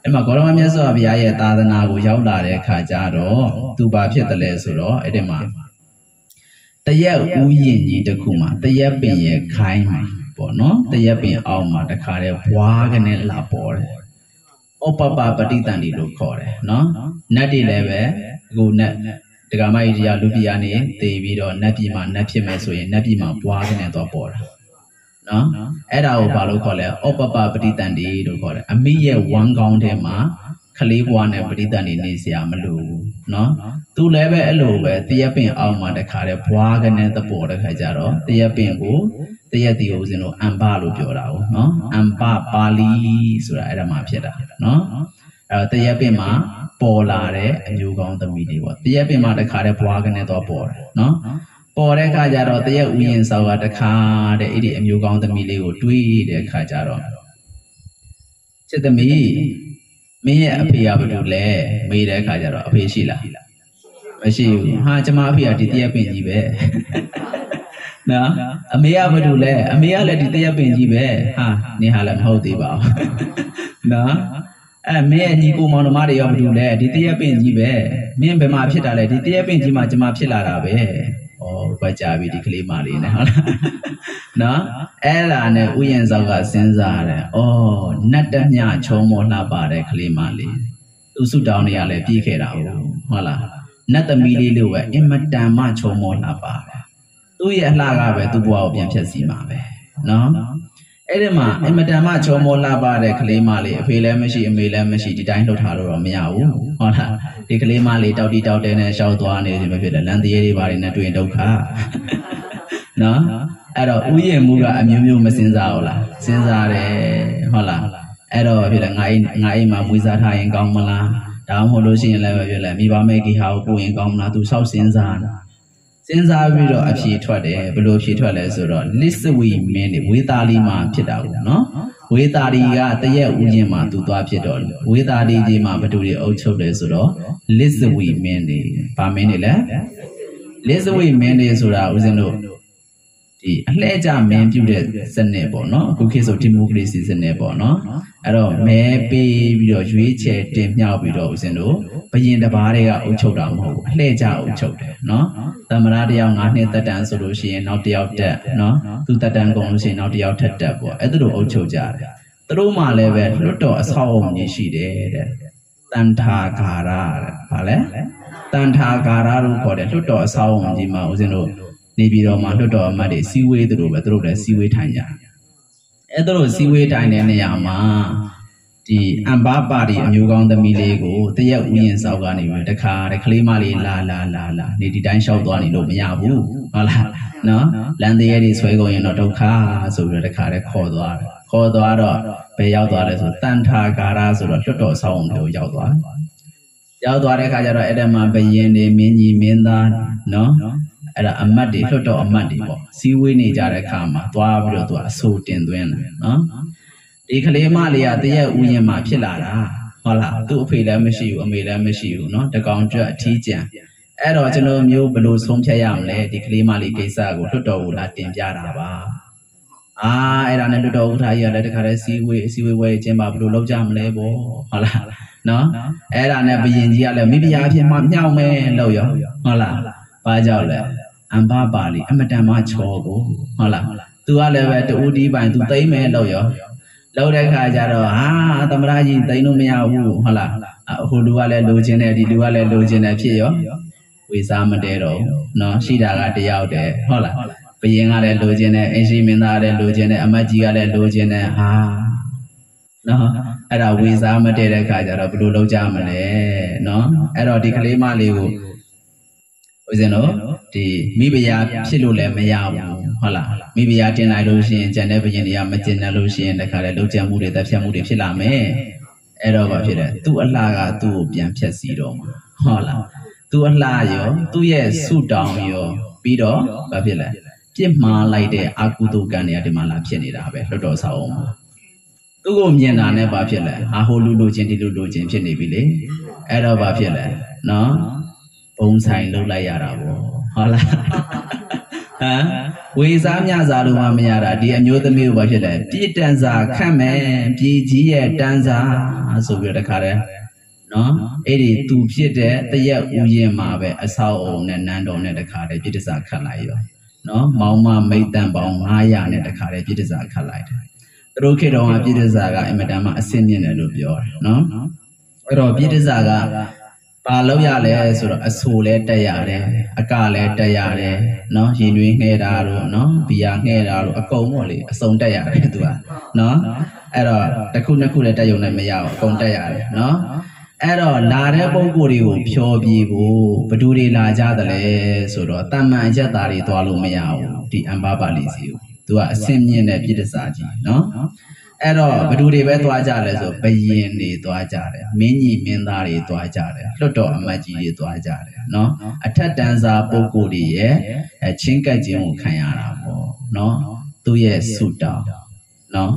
အဲ့မှာဂေါရမမြတ်စွာဘုရားရဲ့သာသနာကိုရောက်လာတဲ့ခါကျတော့သူဘာဖြစ်တယ်လဲဆိုတော့အဲ့ဒီမှာတရက်ဥယျင်ကြီးတစ်ခုမှာတရက်ပင်ရဲ့ခိုင်းမှာပေါ့နော်တရက်ပင်အောက်မှာတခါတည်းဘွားကနေလာပေါ်တယ်ဩပပပဋိသန္ဓေလို့ခေါ်တယ်နော်နတ်တွေလည်းပဲအခုနတ်ဒကာမကြီးတရားလူပြည်ကနေတည်ပြီးတော့နတ်ပြည်မှာနတ်ဖြစ်မယ်ဆိုရင်နတ်ပြည်မှာဘွားကနေတော့ပေါ်တာနော်အဲ့ဒါကိုဘာလို့ခေါ်လဲဩပပပဋိသန္ဓေလို့ခေါ်တယ်အမိရဲ့ဝမ်းကောင်းထဲမှာခလေးဘွားနဲ့ပဋိသန္ဓေနေစရာမလိုဘူးနော်သူလည်းပဲအဲ့လိုပဲတရက်ပင်အောက်မှာတခါတည်းဘွားကနေတော့ပေါ်တဲ့ခါကျတော့တရက်ပင်ကိုတရက်တီကိုဦးဇင်းတို့အံပလို့ပြောတာဟုတ်နော်အံပပါဠိဆိုတာအဲ့ဒါမှဖြစ်တာနော်အဲ့တရက်ပင်မှာပေါ်လာတဲ့အမျိုးကောင်းသမီးတွေပေါ့တရက်ပင်မှာတခါတည်းဘွားကနေတော့ပေါ်တယ်နော်ပေါ်တဲ့ခါကျတော့တရက်ဥယျင်ဆောက်ကတခါတဲ့အဲ့ဒီအမျိုးကောင်းသမီးလေးကိုတွေးတဲ့ခါကျတော့ချစ်သမီးမင်းရဲ့အဖေကဘာလို့လဲမေးတဲ့အခါကျတော့အဖေရှိလား မရှိဘူးဟာကျမအဖေကဒီတရက်ပင်ကြီးပဲနော်အမေကဘာလို့လဲအမေကလည်းဒီတရက်ပင်ကြီးပဲဟာနေဟာလည်းမဟုတ်သေးပါဘူးနော်မင်းရဲ့ညီကိုမောင်နှမတွေရောဘာလို့လဲဒီတရက်ပင်ကြီးပဲမင်းဘယ်မှာဖြစ်တာလဲဒီတရက်ပင်ကြီးမှာကျမဖြစ်လာတာပဲဩဘာကြပြီဒီကလေးမလေးနဲ့ဟုတ်လားနော်အဲ့ဒါနဲ့ဥယျာဉ်ဆောင်ကစဉ်းစားတယ်ဩနတ်တညချုံမောလှပါတဲ့ကလေးမလေးသူစုတောင်းနေရလဲပြေးခဲ့တာဟုတ်လားနတ်သမီးလေးလို့ပဲအင်မတန်မှချုံမောလှပါတယ်သူ့ရဲ့အလှကပဲသူ့ဘဝကိုပြန်ဖြတ်စီမှာပဲနော်အဲ့ဒီမှာအင်မတန်မှချုံမောလှပါတဲ့ကလေးမလေးအဖေလည်းမရှိအမေလည်းမရှိဒီတိုင်းလှုပ်ထားလို့တော့မရဘူးဟုတ်လားဒီကလေးမလေးတောက်တီတောက်တဲနဲ့ရှောက်သွားနေခြင်းပဲဖြစ်တယ်လမ်းတရေတွေဘာတွေနဲ့တွေ့ရင်ဒုက္ခနော်အဲ့တော့ဥယျာဉ်မှုကအမျိုးမျိုးမစင်စားဘူးလားစဉ်းစားတယ်ဟုတ်လားအဲ့တော့ဖြစ်တယ်ငါအိမ်မှာမွေးစားထားရင်ကောင်းမလားဒါမှမဟုတ်လို့ရှိရင်လည်းဖြစ်တယ်မိဘမဲကြီးဟာကိုပို့ရင်ကောင်းမလားသူစောက်စဉ်းစားပြီးတော့အဖြေထွက်တယ်ဘယ်လိုဖြေထွက်လဲဆိုတော့လစ်စဝီမင်းတွေဝေသာလီမှာဖြစ်တာပေါ့နော်ဝေသာလီကတရက်ဥယျာဉ်မှာသူသွားဖြစ်တော့ဝေသာလီကြီးမှာဘသူတွေအုပ်ချုပ်တယ်ဆိုတော့လစ်စဝီမင်းတွေဗာမင်းတွေလဲလစ်စဝီမင်းတွေဆိုတာဦးဇင်းတို့ဒီအလှည့်ကျမင်းပြုတဲ့စနစ်ပေါ့နော်အခုခေတ်ဆိုဒီမိုကရေစီစနစ်ပေါ့နော်အဲ့တော့မဲပေးပြီးတော့ရွေးချယ်တင်မြှောက်ပြီးတော့ဦးဇင်းတို့ဘယင်တပါးတွေကအုပ်ချုပ်တာမဟုတ်ဘူးအလှည့်ကျအုပ်ချုပ်တယ်နော်သမရတယောက်9နှစ်သက်တမ်းဆိုလို့ရှိရင်နောက်တစ်ယောက်တက်နော်သူသက်တမ်းကုန်လို့ရှိရင်နောက်တစ်ယောက်ထက်တက်ပေါ့အဲ့ဒါလိုအုပ်ချုပ်ကြတယ်သူတို့မှလည်းပဲလွတ်တော်အဆောက်အုံကြီးရှိတယ်တဲ့တန်ထာဂါရတဲ့ဗာလဲတန်ထာဂါရလို့ခေါ်တယ်လွတ်တော်အဆောက်အုံကြီးမှာဦးဇင်းတို့နေပြည်တော်မှာလွတ်တော်အမတ်တွေစီဝေးသူတို့ပဲသူတို့လည်းစီဝေးထိုင်ကြအဲ့တို့စီဝေးထိုင်တဲ့နေရာမှာဒီအမ်ဘာပါတီအမျိုးကောင်းသမီးလေးကိုတရက်ဥယျာဉ်ဆောက်ကနေပြီးတခါတကလေးမလေးလာနေဒီတိုင်းလျှောက်သွားနေလို့မရဘူးဟုတ်လားနော်လမ်းတရဲတွေဆွဲကုန်ရင်တော့ဒုက္ခဆိုပြီးတော့တခါတည်းခေါ်သွားတော့ဘယ်ရောက်သွားလဲဆိုတန်ထာဂါရဆိုတော့လွတ်တော်ဆောက်အောင်ကိုရောက်သွားတဲ့ခါကျတော့အဲ့ဒါမှာဘယင်တွေမင်းကြီးမင်းသားနော်အဲ့ဒါအမတ်တွေလွတ်တော်အမတ်တွေပေါ့စီဝေးနေကြတဲ့အခါမှာသွားပြီးတော့သူကအဆိုတင်သွင်းတယ်နော်ဒီကလေးမလေးကတရက်ဥယျာဉ်မှာဖြစ်လာတာဟုတ်လားသူ့အဖေလည်းမရှိဘူးအမေလည်းမရှိဘူးနော်တကောင်ကျွတ်အထီးကျန်အဲ့တော့ကျွန်တော်မျိုးဘယ်လိုဆုံးဖြတ်ရမလဲဒီကလေးမလေးကိစ္စကိုလွတ်တော်ကိုလာတင်ပြတာပါအဲ့ဒါနဲ့လွတ်တော်ဥထားကြီးကလည်းတခါတည်းစီဝေးဝဲကျင်းပါဘယ်လိုလုပ်ကြမလဲပေါ့ဟုတ်လားနော်အဲ့ဒါနဲ့ဘယင်ကြီးကလည်းမိဖုရားအဖြစ်မှမြောက်မယ်လို့ရောဟုတ်လားဘာကြောင့်လဲအမ်ဘာပါလီအမတန်မှချောကိုဟုတ်လားသူကလည်းပဲတူတီးပိုင်သူသိမ့်မယ်လို့ရောလောက်တဲ့ခါကျတော့သမရကြီးသိမ့်လို့မရဘူးဟုတ်လားဟိုလူကလည်းလိုချင်တယ်ဒီလူကလည်းလိုချင်တယ်ဖြစ်ရောဝေစားမတဲတော့နော်ရှိတာကတယောက်တည်းဟုတ်လားဘယင်ကလည်းလိုချင်တယ်အင်ရှိမင်းသားလည်းလိုချင်တယ်အမတ်ကြီးကလည်းလိုချင်တယ်နော်အဲ့ဒါဝေစားမတဲတဲ့ခါကျတော့ဘယ်လိုလုပ်ကြမလဲနော်အဲ့တော့ဒီကလေးမလေးကိုဦးဇင်းတို့ဒီမိဖုရားဖြစ်လို့လည်းမရဘူးဟုတ်လားမိဖုရားတင်လိုက်လို့ရှိရင်ကျန်တဲ့ဘယင်တွေကမကျင်တယ်လို့ရှိရင်တခါလေလုံခြံမှုတွေတပ်ဖြတ်မှုတွေဖြစ်လာမယ်အဲ့တော့ဘာဖြစ်လဲသူ့အလှကသူ့ကိုပြန်ဖြတ်စီတော့မှာဟုတ်လားသူ့အလှရောသူ့ရဲ့ဆုတောင်းရောပြီးတော့ဘာဖြစ်လဲပြစ်မှားလိုက်တဲ့အကုသိုလ်ကံတွေကဒီမှာလာဖြစ်နေတာပဲလွတ်တော်ဆောင်အောင်သူ့ကိုမြင်တာနဲ့ဘာဖြစ်လဲဟိုလူလိုချင်းဒီလူလိုချင်းဖြစ်နေပြီလေအဲ့တော့ဘာဖြစ်လဲနော်ဘုံဆိုင်လှုပ်လိုက်ရတာပေါ့ဟုတ်လားဝေစားမြစားလို့မှမရတာဒီအမျိုးသမီးကိုဘာဖြစ်လဲပြည့်တန်းစာခတ်မယ်ပြည်ကြီးရဲ့တန်းစာဆိုပြီးတော့တခါတည်းနော်အဲ့ဒီသူဖြစ်တဲ့တရက်ဥယျာဉ်မှာပဲအဆောက်အုံနဲ့နန်းတော်နဲ့တခါတည်းပြည့်တစားခတ်လိုက်ရောနော်မောင်မမိတ်တန်ပေါင်း900နဲ့တခါတည်းပြည့်တစားခတ်လိုက်တယ်သူတို့ခေတ်တော်ကပြည့်တစားကအင်မတန်မှအဆင့်မြင့်တယ်လို့ပြောတယ်နော်အဲ့တော့ပြည့်တစားကဘာလို့ရလဲဆိုတော့အဆူလဲတက်ရတယ်အကလဲတက်ရတယ်နော်ရင်တွင်းငှဲတာတို့နော်ဘီယာငှဲတာတို့အကုန်ပေါ့လေအစုံတက်ရတယ်သူကနော်အဲ့တော့တစ်ခုနှစ်ခုလည်းတက်ရုံနဲ့မရဘူးအကုန်တက်ရတယ်နော်အဲ့တော့လာတဲ့ပုံကိုယ်တွေကိုဖြောပြဖို့ဘယ်သူတွေလာကြသလဲဆိုတော့တမန်ရက်သားတွေသွားလို့မရဘူးဒီအမ်ဘာပါလီစီကိုသူကအဆင့်မြင့်တဲ့ပြည့်တစားကြီးနော်အဲ့တော့ဘယ်သူတွေပဲသွားကြလဲဆိုဘယင်တွေသွားကြတယ်မင်းကြီးမင်းသားတွေသွားကြတယ်လွတ်တော်အမတ်ကြီးတွေသွားကြတယ်နော်အထက်တန်းစားပုဂ္ဂိုလ်တွေရဲ့ချင်းကပ်ခြင်းကိုခံရတာပေါ့နော်သူ့ရဲ့ဆုတောင်းနော်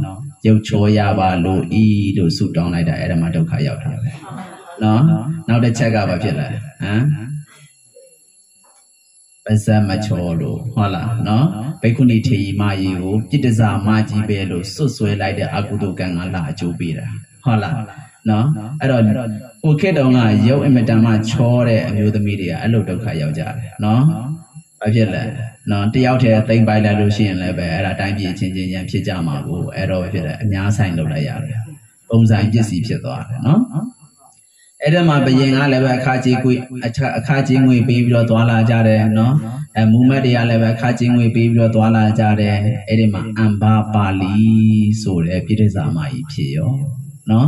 ရုပ်ချောရပါလို့ဤလို့ဆုတောင်းလိုက်တာအဲ့ဒါမှဒုက္ခရောက်တာပဲနော်နောက်တစ်ချက်ကဘာဖြစ်လဲ ဇက်မချောလို့ဟုတ်လားနော်ဘိက္ခုနီထေရီမကြီးကိုပြစ်ဒဇာမကြီးပဲလို့စွတ်ဆွဲလိုက်တဲ့အကုသိုလ်ကံကလာအကျိုးပေးတာဟုတ်လားနော်အဲ့တော့ဟိုခေတ်တုန်းကရုပ်အင်မတန်မှချောတဲ့အမျိုးသမီးတွေကအဲ့လိုဒုက္ခရောက်ကြတယ်နော်ဘာဖြစ်လဲနော်တယောက်တည်းသိမ့်ပိုက်လိုက်လို့ရှိရင်လည်းပဲအဲ့ဒါတိုင်းပြည်ချင်းချင်းရန်ဖြစ်ကြမှာကိုအဲ့တော့ဖြစ်တယ်အများဆိုင်လုပ်လိုက်ရတယ်ပုံစံပစ္စည်းဖြစ်သွားတယ်နော်အဲ့ဒါမှဘယင်ကလည်းပဲအခါကြီးငွေပေးပြီးတော့သွားလာကြတယ်နော်မူမတ်တွေကလည်းပဲအခါကြီးငွေပေးပြီးတော့သွားလာကြတယ်အဲ့ဒီမှာအမ်ဘာပါလီဆိုတဲ့ပြိဋ္ဌာမကြီးဖြစ်ရောနော်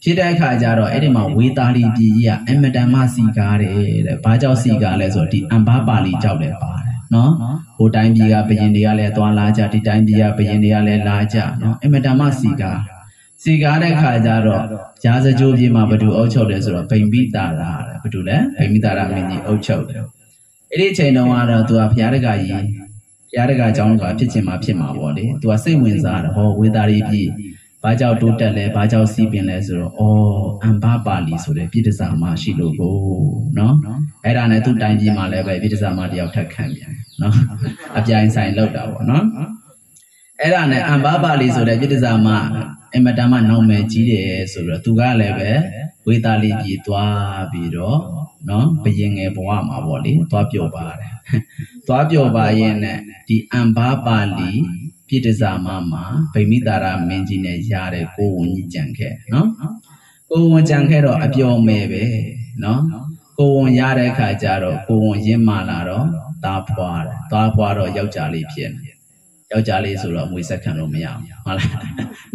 ဖြစ်တဲ့အခါကျတော့အဲ့ဒီမှာဝေတာလီပြည်ကြီးကအမတန်မှစီကားတယ်တဲ့ဘာကြောင့်စီကားလဲဆိုတော့ဒီအမ်ဘာပါလီကြောက်တယ်ပါတယ်နော်ဟိုတိုင်းပြည်ကဘယင်တွေကလည်းသွားလာကြဒီတိုင်းပြည်ကဘယင်တွေကလည်းလာကြနော်အမတန်မှစီကားတဲ့ခါကျတော့ရာဇကြိုးပြေမှာဘယ်သူအုပ်ချုပ်တယ်ဆိုတော့ဗိမ္ပိတာရာတဲ့ဘယ်သူလဲဗိမ္ပိတာရာမင်းကြီးအုပ်ချုပ်တယ်အဲ့ဒီချိန်တုန်းကတော့သူကဘုရားတကာကြီးဘုရားတကာကျောင်းကဖြစ်ချင်မှဖြစ်မှာပေါ့လေသူကစိတ်ဝင်စားတယ်ဟောဝေတာရီပြည်ဘာကြောင့်တိုးတက်လဲဘာကြောင့်စီးပင်လဲဆိုတော့အမ်ဘာပါလီဆိုတဲ့ပြိတ္တစာမရှိလို့ကိုနော်အဲ့ဒါနဲ့သူ့တိုင်းပြည်မှာလည်းပဲပြိတ္တစာမတယောက်ထပ်ခံပြန်နော်အပြိုင်ဆိုင်လောက်တာပေါ့နော်အဲ့ဒါနဲ့အမ်ဘာပါလီဆိုတဲ့ပြိတ္တစာမအင်မတန်မှနောင်မယ်ကြီးတယ်ဆိုတော့သူကလည်းပဲဝေတာလီပြည်သွားပြီးတော့နော်ဘယင်ငယ်ဘဝမှာပေါ့လေသွားပြောပါတယ်သွားပြောပါရင်နဲ့ဒီအမ်ဘာပါလီပြိတ္တဇာမမှာဗိမိတာရမင်းကြီးနဲ့ရတဲ့ကိုဝန်ကြီးကြံခဲ့နော်ကိုဝန်ကြံခဲ့တော့အပြောမဲပဲနော်ကိုဝန်ရတဲ့အခါကျတော့ကိုဝန်ရင်းမာလာတော့သားဖွာတော့ယောက်ျားလေးဖြစ်ယောက်ျားလေးဆိုတော့အမွေဆက်ခံလို့မရဘူးဟုတ်လား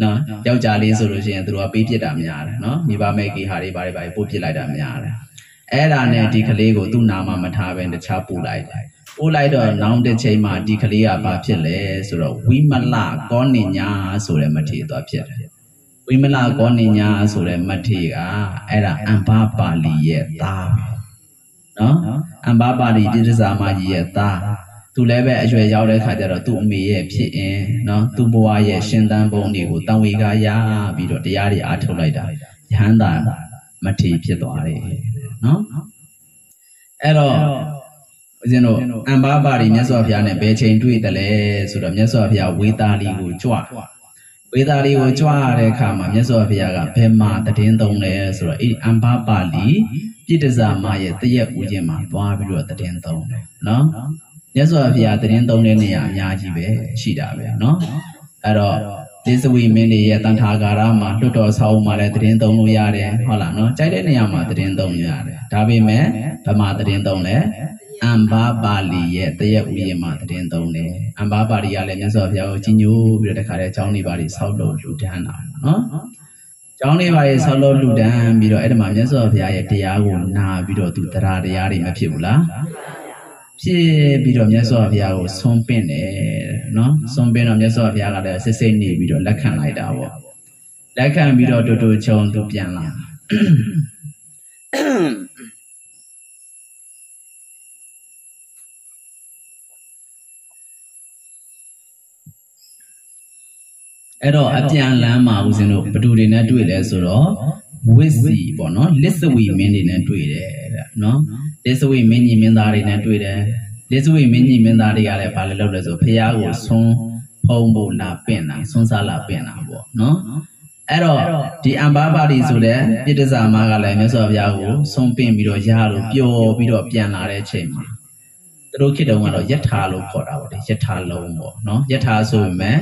နော်ယောက်ျားလေးဆိုလို့ရှိရင်သူတို့ကပေးပြစ်တာများတယ်နော်မိဘမဲကြီးဟာတွေဘာတွေပို့ပြစ်လိုက်တာများတယ်အဲ့ဒါနဲ့ဒီကလေးကိုသူ့နာမမထားဘဲတခြားပို့လိုက်တယ်ပို့လိုက်တော့နောင်တစ်ချိန်မှာဒီကလေးကဘာဖြစ်လဲဆိုတော့ဝိမလကောနိညာဆိုတဲ့မထေရသွားဖြစ်တယ်ဝိမလကောနိညာဆိုတဲ့မထေရကအဲ့ဒါအမ်ဘာပါလီရဲ့သားနော်အမ်ဘာပါလီပြိတ္တဇာမကြီးရဲ့သားသူလည်းပဲအရွယ်ရောက်တဲ့ခါကျတော့သူ့အမေရဲ့ဖြစ်ရင်နော်သူ့ဘဝရဲ့ရှင်သန်ပုံတွေကိုတန်ဝေကရပြီးတော့တရားတွေအားထုတ်လိုက်တာယဟန္တာမထေရဖြစ်သွားတယ်နော်အဲ့တော့ဦးဇင်းတို့အမ်ဘာပါလီမြတ်စွာဘုရားနဲ့ဘယ်ချိန်တွေ့တယ်လဲဆိုတော့မြတ်စွာဘုရားဝေတာလီကိုကြွဝေတာလီကိုကြွရတဲ့အခါမှာမြတ်စွာဘုရားကဘယ်မှာတည်င်းသုံးလဲဆိုတော့အဲ့အမ်ဘာပါလီပြိတ္တဇာမရဲ့တရက်ဦးချင်းမှာသွားပြီးတော့တည်င်းသုံးတယ်နော်မြတ်စွာဘုရားတည်င်းသုံးတဲ့နေရာအများကြီးပဲရှိတာပဲနော်အဲ့တော့ဒေသဝီမင်းတွေရဲ့တန်ထာဂါရမှာလွတ်တော်ဆောင်းမှာလည်းတည်င်းသုံးလို့ရတယ်ဟုတ်လားနော်ကြိုက်တဲ့နေရာမှာတည်င်းသုံးလို့ရတယ်ဒါပေမဲ့ဗမာတည်င်းသုံးလဲအမ်ဘာပါလီရဲ့တရက်ဦးရင်မှာတည်င်းသုံးတယ်အမ်ဘာပါလီကလည်းမြတ်စွာဘုရားကိုကြီးညိုပြီးတော့တခါတည်းကျောင်းနေပါလိဆောက်လို့လူဒန်းတာနော်ကျောင်းနေပါလိဆောက်လို့လူဒန်းပြီးတော့အဲ့ဒီမှာမြတ်စွာဘုရားရဲ့တရားကိုနာပြီးတော့သူတရားတွေမဖြစ်ဘူးလားဖြစ်ပြီးတော့မြတ်စွာဘုရားကိုဆွန့်ပင့်တယ်နော်ဆွန့်ပင့်တော့မြတ်စွာဘုရားကလည်းစစ်စစ်နေပြီးတော့လက်ခံလိုက်တာပေါ့လက်ခံပြီးတော့တူတူချုံသူပြန်လာအဲ့တော့အပြန်လမ်းမှာဦးဇင်းတို့ဘသူတွေနဲ့တွေ့လဲဆိုတော့ဝစ်စီပေါ့နော်လစ်စဝီမင်းတွေနဲ့တွေ့တယ်တဲ့နော်လစ်စဝီမင်းကြီးမင်းသားတွေနဲ့တွေ့တယ်လစ်စဝီမင်းကြီးမင်းသားတွေကလည်းဘာလဲလုပ်လဲဆိုဖះကိုဆွန်းဖုံးဖို့လာပင့်တာဆွန်းစားလာပင့်တာပေါ့နော်အဲ့တော့ဒီအမ်ဘာပါလီဆိုတဲ့ပြိတ္တဇာမကလည်းမြတ်စွာဘုရားကိုဆွန်းပင့်ပြီးတော့ရလို့ပျော်ပြီးတော့ပြန်လာတဲ့ချိန်မှာသူတို့ခေတ္တကတော့ယထာလို့ခေါ်တာပေါ့လေယထာလုံးပေါ့နော်ယထာဆိုပေမဲ့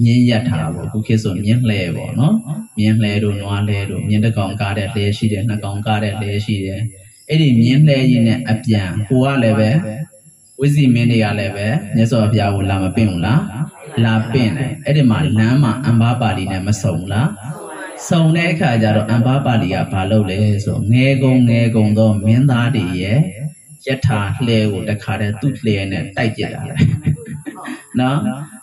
မြင်းရထားပေါ့ခုခေတ်ဆိုမြင်းလှဲပေါ့နော်မြင်းလှဲတို့နွားလှဲတို့မြင်းတကောင်ကားတဲ့လှဲရှိတယ်နှစ်ကောင်ကားတဲ့လှဲရှိတယ်အဲ့ဒီမြင်းလှဲကြီးနဲ့အပြန်ဟိုကလည်းပဲဝိဇ္ဇိမင်းတွေကလည်းပဲမြတ်စွာဘုရားကိုလာမပင့်ဘူးလားလာပင့်တယ်အဲ့ဒီမှာလမ်းမှာအမ်ဘာပါလီနဲ့မဆုံလားဆုံတဲ့အခါကျတော့အမ်ဘာပါလီကဘာလုပ်လဲဆိုငဲကုံသောမင်းသားတွေရဲ့ယထာလှဲကိုတခါတည်းသူ့လှဲနဲ့တိုက်ပြစ်တာနော်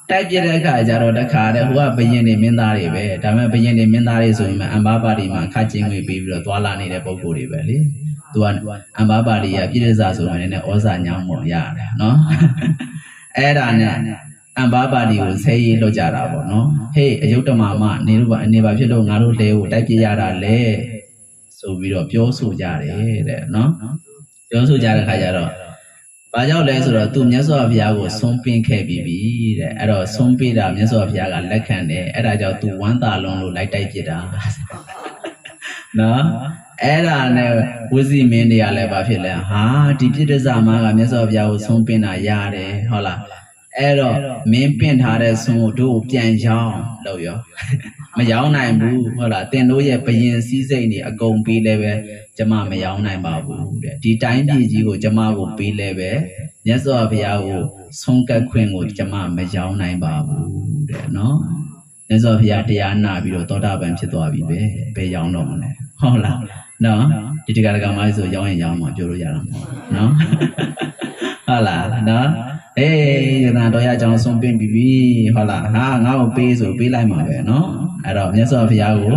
တိုက်ပြတဲ့အခါကျတော့တခါတည်းဟိုကဘယင်တွေမင်းသားတွေပဲဒါပေမဲ့ဘယင်တွေမင်းသားတွေဆိုရင်အမ်ဘာပါလီမှာခါချင်းငွေပေးပြီးတော့သွာလာနေတဲ့ပုံကိုယ်တွေပဲလေသူကအမ်ဘာပါလီကပြည့်ရစာဆိုရင်လည်းဩဇာညောင်းပုံရတယ်နော်အဲ့ဒါနဲ့အမ်ဘာပါလီကိုဆဲရေးလုပ်ကြတာပေါ့နော်ဟေးအယုဒ္ဓမာမနေပါဖြစ်လို့ငါတို့လဲကိုတိုက်ပြရတာလေဆိုပြီးတော့ပြောဆိုကြတယ်တဲ့နော်ပြောဆိုကြတဲ့ခါကျတော့ ဘာကြောင့်လဲဆိုတော့သူမြတ်စွာဘုရားကိုဆုံးပင်ခဲ့ပြီးပြီတဲ့အဲ့တော့ဆုံးပေးတာမြတ်စွာဘုရားကလက်ခံတယ်အဲ့ဒါကြောင့်သူဝမ်းသာလုံးလို့လိုက်တိုက်ပြတာနော်အဲ့ဒါနဲ့ဝိဇိမင်းတွေကလည်းဘာဖြစ်လဲဟာဒီပြစ္ဆာမကမြတ်စွာဘုရားကိုဆုံးပင်တာရတယ်ဟုတ်လားအဲ့တော့မင်းပင့်ထားတဲ့ဆုံးကိုတို့ပြန်ရောင်းလို့ရောမရောင်းနိုင်ဘူးဟုတ်လားတင်တို့ရဲ့ဘယင်စည်းစိမ်တွေအကုန်ပြီးလည်းပဲကျမမရောင်းနိုင်ပါဘူးတဲ့ဒီတိုင်းပြည်ကြီးကိုကျမကိုပြီးလည်းပဲမြတ်စွာဘုရားကိုဆုံးကပ်ခွင့်ကိုကျမမရောင်းနိုင်ပါဘူးတဲ့နော်မြတ်စွာဘုရားတရားနာပြီးတော့သောတာပန်ဖြစ်သွားပြီပဲဘယ်ရောင်းတော့မလဲဟုတ်လားနော်ဒီတရားကမှဆိုရောင်းရင်ရောင်းမှာပြောလို့ရတာမဟုတ်နော်ဟုတ်လားနော်အေးယနာတော်ရအကြောင်းဆုံးပင့်ပြီဟုတ်လားဟာငါ့ကိုပေးဆိုပေးလိုက်မှာပဲနော်အဲ့တော့မြတ်စွာဘုရားကို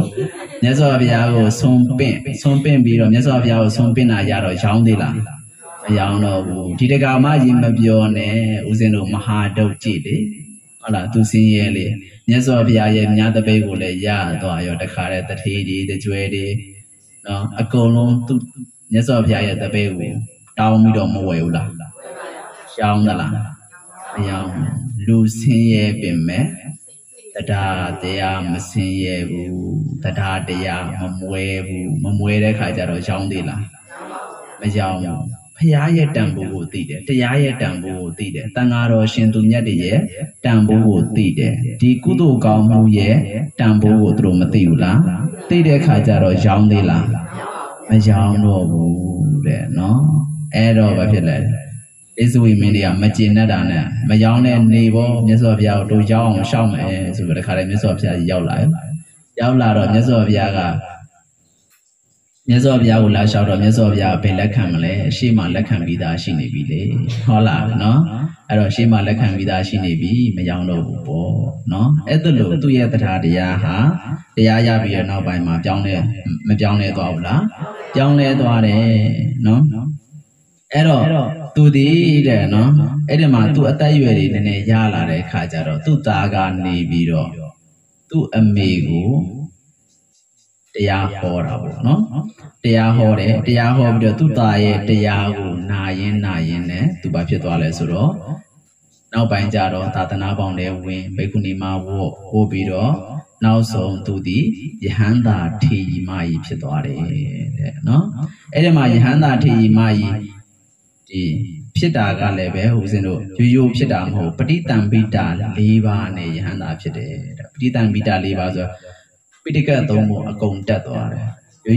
ဆုံးပင့်ပြီးတော့မြတ်စွာဘုရားကိုဆုံးပင့်တာရတော့ရောင်းသေးလားမရောင်းတော့ဘူးဒီတက္ကမရင်မပြောနဲ့ဦးဇင်းတို့မဟာဒုတ်ကြည့်လေဟုတ်လားသူစင်းရဲလေမြတ်စွာဘုရားရဲ့မြတ်တပိတ်ကိုလည်းရသွားရောတခါတဲ့တထေးတွေတကြွယ်တွေနော်အကုန်လုံးသူမြတ်စွာဘုရားရဲ့တပိတ်ကိုတောင်းပြီးတော့မဝယ်ဘူးလားရောင်းသလားမရောင်းလူစင်းရဲပင်မဲ့တရားတရားမစင်းရဲဘူးတရားတရားမမွဲဘူးမမွဲတဲ့ခါကျတော့ရောင်းသေးလားမရောင်းဘူးဖရာရဲ့တန်ဖိုးကိုသိတယ်တရားရဲ့တန်ဖိုးကိုသိတယ်တန်ဃာတော်ရှင်သူမြတ်တွေရဲ့တန်ဖိုးကိုသိတယ်ဒီကုသိုလ်ကောင်းမှုရဲ့တန်ဖိုးကိုသူတို့မသိဘူးလားသိတဲ့ခါကျတော့ရောင်းသေးလားမရောင်းတော့ဘူးတဲ့နော်အဲ့တော့ဘာဖြစ်လဲအိဇဝိမင်းတွေကမကျေနပ်တာနဲ့မရောင်းတဲ့နေပေါ်မြတ်စွာဘုရားကိုတို့ရောင်းအောင်ရှောက်မယ်ဆိုပြီးတခါတည်းမြတ်စွာဘုရားကြီးရောက်လာတော့မြတ်စွာဘုရားကိုလာလျှောက်တော့မြတ်စွာဘုရားဘယ်လက်ခံမလဲအရှိမလက်ခံပြီးသားရှိနေပြီလေဟုတ်လားနော်အဲ့တော့အရှိမလက်ခံပြီးသားရှိနေပြီမရောင်းတော့ဘူးပေါ့နော်အဲ့ဒါလို့သူ့ရဲ့တရားဟာတရားရပြီးတဲ့နောက်ပိုင်းမှာမပြောင်းလဲသွားဘူးလားပြောင်းလဲသွားတယ်နော်အဲ့တော့သူဒီတဲ့နော်အဲ့ဒီမှာသူ့အသက်အရွယ်တွေနည်းနည်းရလာတဲ့အခါကျတော့သူ့သားကနေပြီးတော့သူ့အမေကိုတရားဟောတာပေါ့နော်တရားဟောတယ်တရားဟောပြီးတော့သူ့သားရဲ့တရားကိုနာရင်နဲ့သူဘာဖြစ်သွားလဲဆိုတော့နောက်ပိုင်းကျတော့သာသနာပေါင်းတွေဝင်ဘိက္ခုနီမဝတ်ပြီးတော့နောက်ဆုံးသူဒီယဟန္တာထေရီမကြီးဖြစ်သွားတယ်တဲ့နော်အဲ့ဒီမှာယဟန္တာထေရီမကြီးဒီဖြစ်တာကလည်းပဲဦးဇင်းတို့ရိုးဖြစ်တာမဟုတ်ပဋိတံပိတာ၄ပါးနဲ့ယဟန္တာဖြစ်တယ်တဲ့ပဋိတံပိတာ၄ပါးဆိုပိဋကတ်သုံးပုံအကုန်တက်သွားတယ်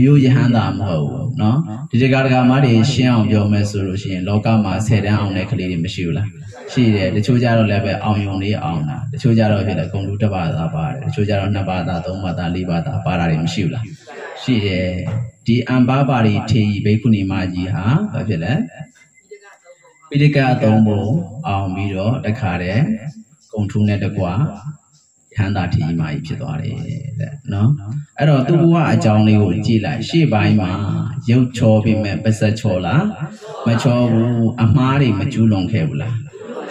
ရိုးယဟန္တာမဟုတ်ဘူးเนาะဒီတက္ကမတွေရှင်းအောင်ပြောမယ်ဆိုလို့ရှိရင်လောကမှာ10တန်းအောင်တဲ့ကလေးတွေမရှိဘူးလားရှိတယ်တချို့ကြတော့လည်းပဲအောင်ယုံလေးအောင်တာတချို့ကြတော့ဖြစ်တယ်ဂုဏ်လူတစ်ပါးသာပါတယ်တချို့ကြတော့2ပါးသာ3ပါးသာ4ပါးသာပါတာတွေမရှိဘူးလားရှိတယ်ဒီအံပါပါရီထေရီဘိက္ခုနီမကြီးဟာဘာဖြစ်လဲပိဋကအသုံးပုံအောင်ပြီးတော့တခါတည်းဂုဏ်ထူးနဲ့တကွာယဟန္တာထေရီမကြီးဖြစ်သွားတယ်တဲ့နော်အဲ့တော့သူ့ဘဝအကြောင်းလေးကိုကြည့်လိုက်ရှေ့ပိုင်းမှာရုပ်ချောပြီးမဲ့ပစက်ချောလားမချောဘူးအမှားတွေမကျူးလွန်ခဲ့ဘူးလား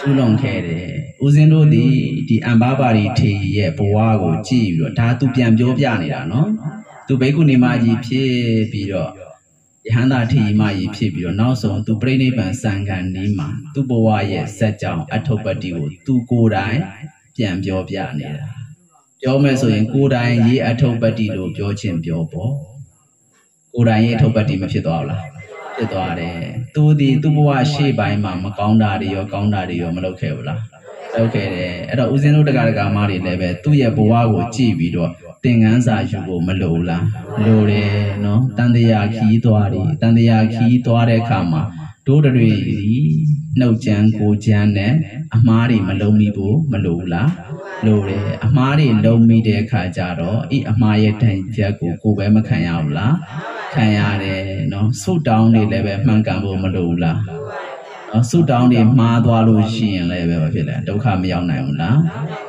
ကျူးလွန်ခဲ့တယ်ဦးဇင်းတို့ဒီအံပါပါရီထေရီရဲ့ဘဝကိုကြည့်ပြီးတော့ဒါသူပြန်ပြောပြနေတာနော်သူဘိက္ခုနီမကြီးဖြစ်ပြီးတော့ယဟန္တာထေရီမကြီးဖြစ်ပြီးတော့နောက်ဆုံးသူပြိဋိဘံစံခံနီးမှာသူ့ဘဝရဲ့ဇက်ကြောင့်အထုပ္ပတ္တိကိုသူကိုယ်တိုင်ပြန်ပြောပြနေတာပြောမယ်ဆိုရင်ကိုယ်တိုင်ရေးအထုပ္ပတ္တိလို့ပြောခြင်းပြောပေါ့ကိုယ်တိုင်ရေးအထုပ္ပတ္တိမဖြစ်သွားဘူးလားဖြစ်သွားတယ်သူဒီသူ့ဘဝရှေ့ပိုင်းမှာမကောင်းတာတွေရောကောင်းတာတွေရောမလုပ်ခဲ့ဘူးလားလုပ်ခဲ့တယ်အဲ့တော့ဦးဇင်းတို့တရားမတွေလည်းပဲသူ့ရဲ့ဘဝကိုကြည့်ပြီးတော့သင်္ကန်းစာယူဖို့မလိုလားလိုတယ်နော်တန်တရားခီးသွားတယ်တန်တရားခီးသွားတဲ့အခါမှာဒိုးတွေနှုတ်ကြမ်းကိုကြမ်းနဲ့အမားတွေမလုံးမိဖို့မလိုဘူးလားလိုတယ်အမားတွေလုံးမိတဲ့အခါကျတော့ဤအမားရဲ့တန်ချက်ကိုပဲမခံရဘူးလားခံရတယ်နော်ဆုတ်တောင်းတွေလည်းပဲမှန်ကန်ဖို့မလိုဘူးလားနော်ဆုတ်တောင်းတွေမှားသွားလို့ရှိရင်လည်းပဲဖြစ်လဲဒုက္ခမရောက်နိုင်ဘူးလား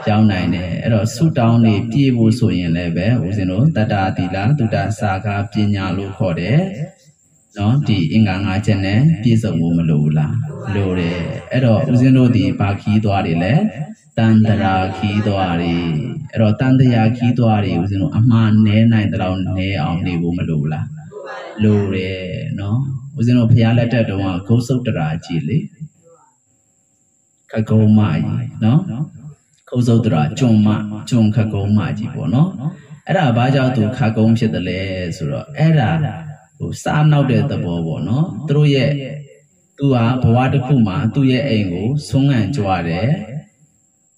ရောက်နိုင်တယ်အဲ့တော့ဆုတ်တောင်းတွေပြည့်ဖို့ဆိုရင်လည်းပဲဦးဇင်းတို့တတ္တာသီလသုတ္တစာကာပညာလို့ခေါ်တယ်နော်ဒီအင်္ဂါ၅ချက်နဲ့ပြည့်စုံဖို့မလိုဘူးလားလိုတယ်အဲ့တော့ဦးဇင်းတို့ဒီဘာခီးသွားတယ်လဲတန်တရာခီးသွားတယ်အဲ့တော့တန်တရာခီးသွားတယ်ဦးဇင်းတို့အမှားနဲနိုင်တဲ့လောက်နဲအောင်နေဖို့မလိုဘူးလားလိုတယ်နော်ဦးဇင်းတို့ဘုရားလက်ထက်တုန်းကဂုတ်စုတ်တရာကြည်လေ ခကုံးမကြီးနော်ခုတ်စုတ်တရာကျွန်းခကုံးမကြီးပေါ့နော်အဲ့ဒါဘာကြောင့်သူခကုံးဖြစ်တယ်လဲဆိုတော့အဲ့ဒါဟိုစားနောက်တဲ့သဘောပေါ့နော်သူတို့ရဲ့သူဟာဘဝတစ်ခုမှာသူ့ရဲ့အိမ်ကိုဆုံးငံကြွားတယ်